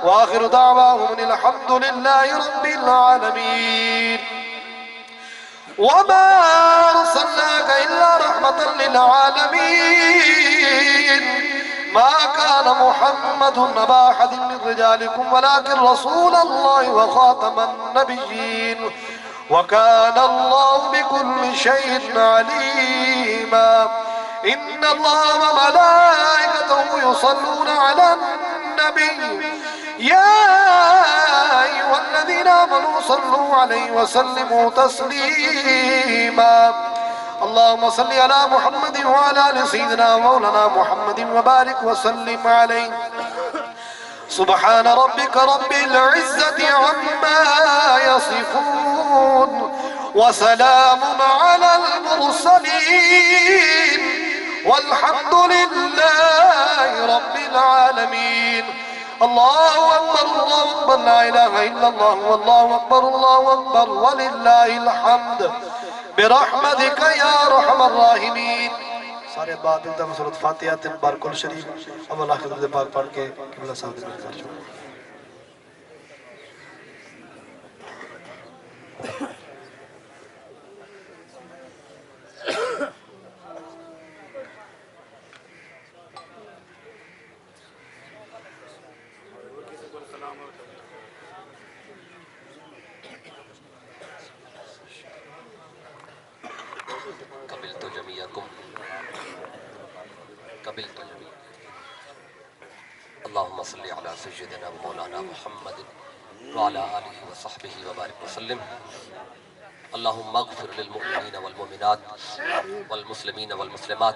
وآخر دعواهم الحمد لله رب العالمين وما أرسلناك إلا رحمة للعالمين ما كان محمد أبا أحد من رجالكم ولكن رسول الله وخاتم النبيين وكان الله بكل شيء عليما إن الله وملائكته يصلون على النبي يا أيها الذين آمنوا صلوا عليه وسلموا تسليما اللهم صل على محمد وعلى آل سيدنا مولانا محمد وبارك وسلم عليه سبحان ربك رب العزة عما يصفون وسلام على المرسلين والحمد لله رب العالمين الله أكبر الله أكبر لا إله إلا الله والله أكبر الله أكبر ولله الحمد برحمتك يا أرحم الراحمين سارے بات اندم سورة فاتحہ تنبار کل شریف اب اللہ کے درد پاک پڑھ کے قبلہ صاحب دے ملتار چھوڑا قبلت جميعكم قبلت جميعكم اللهم صل على سيدنا ومولانا محمد وعلى آله وصحبه وبارك وسلم اللهم اغفر للمؤمنين والمؤمنات والمسلمين والمسلمات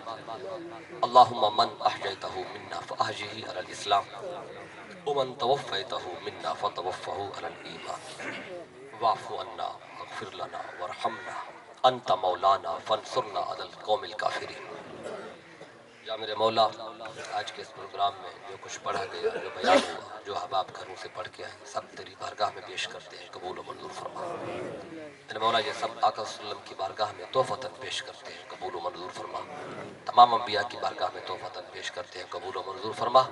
اللهم من أحجيته منا فأحجه على الإسلام ومن توفيته منا فتوفه على الإيمان واعف عنا واغفر لنا وارحمنا انت مولانا فانصرنا على القوم الكافرين یا میرے مولا آج کے اس پروگرام میں جو کچھ پڑھا گیا جو بیان ہوا جو احباب گھروں سے پڑھ کے آئے سب تیری بارگاہ میں پیش کرتے ہیں قبول و منظور فرما میرے مولا یہ سب آقا صلی اللہ علیہ وسلم کی بارگاہ میں تحفتاً پیش کرتے ہیں قبول و منظور فرما تمام انبیاء کی بارگاہ میں تحفتاً پیش کرتے ہیں قبول و منظور فرما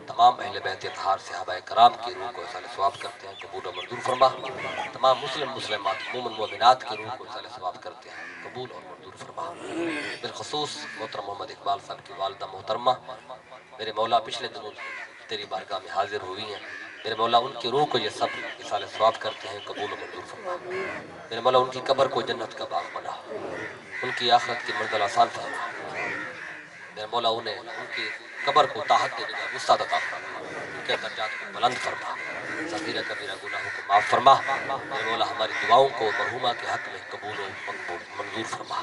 تمام اہل بیت اطہار صحابہ کرام کی روح کو اصال ثواب کرتے ہیں قبول و منظور فرما تمام مسلمات مومن مومنات کی روح کو اصال ثواب کرتے ہیں قبول اور منظور فرما بالخصوص محترم محمد اقبال صاحب کی والدہ محترمہ میرے مولا پچھلے دنوں تیری بارگاہ میں حاضر ہوئی ہیں میرے مولا ان کی روح کو یہ سب اصال ثواب کرتے ہیں قبول و منظور فرما میرے مولا ان کی قبر کو جنت کا باغ بنا ان کی آخرت کی منزل آسان فرما میرے مولا انہیں ان کی قبر کو طاقت دینے کا وسعت عطا فرما ان کے درجات کو بلند فرما صغیرہ کبیرہ گناہوں کو معاف فرما میرے مولا ہماری دعاؤں کو مرحومہ کے حق میں قبول و مقبول منظور فرما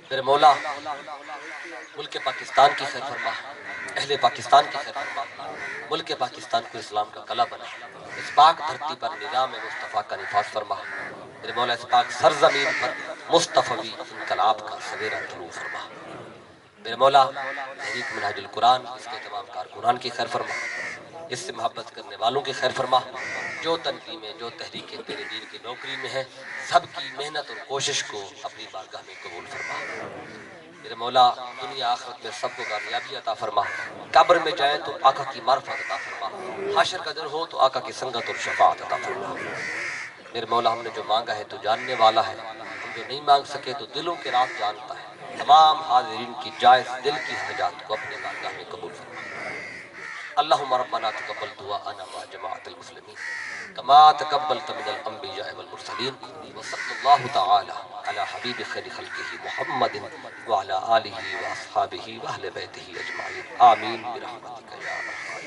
میرے مولا ملک پاکستان کی خیر فرما اہل پاکستان کی خیر فرما ملک پاکستان کو اسلام کا قلعہ بنا اس پاک دھرتی پر نظام مصطفیٰ کا نفاذ فرما میرے مولا اس پاک سرزمین پر مصطفی انقلاب کا سویرا طلوع فرما میرے مولا تحریک منہاج القرآن اس کے تمام کارکنان کی خیر فرما اس سے محبت کرنے والوں کی خیر فرما جو تنظیمیں جو تحریکیں تیرے دین کی نوکری میں ہیں سب کی محنت اور کوشش کو اپنی بارگاہ میں قبول فرما میرے مولا دنیا آخرت میں سب کو کامیابی عطا فرما قبر میں جائیں تو آقا کی معرفت عطا فرما حشر کا دن ہو تو آقا کی سنگت اور شفاعت عطا فرما میرے مولا ہم نے جو مانگا ہے تو جاننے والا ہے ہم جو نہیں مانگ سکے تو دلوں کے راز جانتا ہے تمام حاضرین کی جائز دل کی حاجات کو اپنے بارگاہ میں قبول فرما اللہم ربنا تقبل دعاءنا مع جماعت المسلمین کما تقبلت من الانبیاء والمرسلین وصلی اللہ تعالی علی حبیب خیر خلقہ محمد وعلی آلہ واصحابہ واہل بیتہ اجمعین آمین برحمتک یا ارحم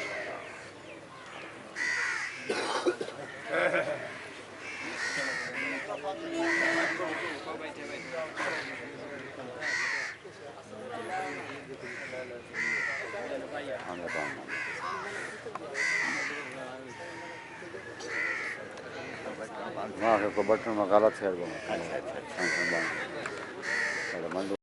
وہاں کے بٹن میں غلط ہے اچھا اچھا منظور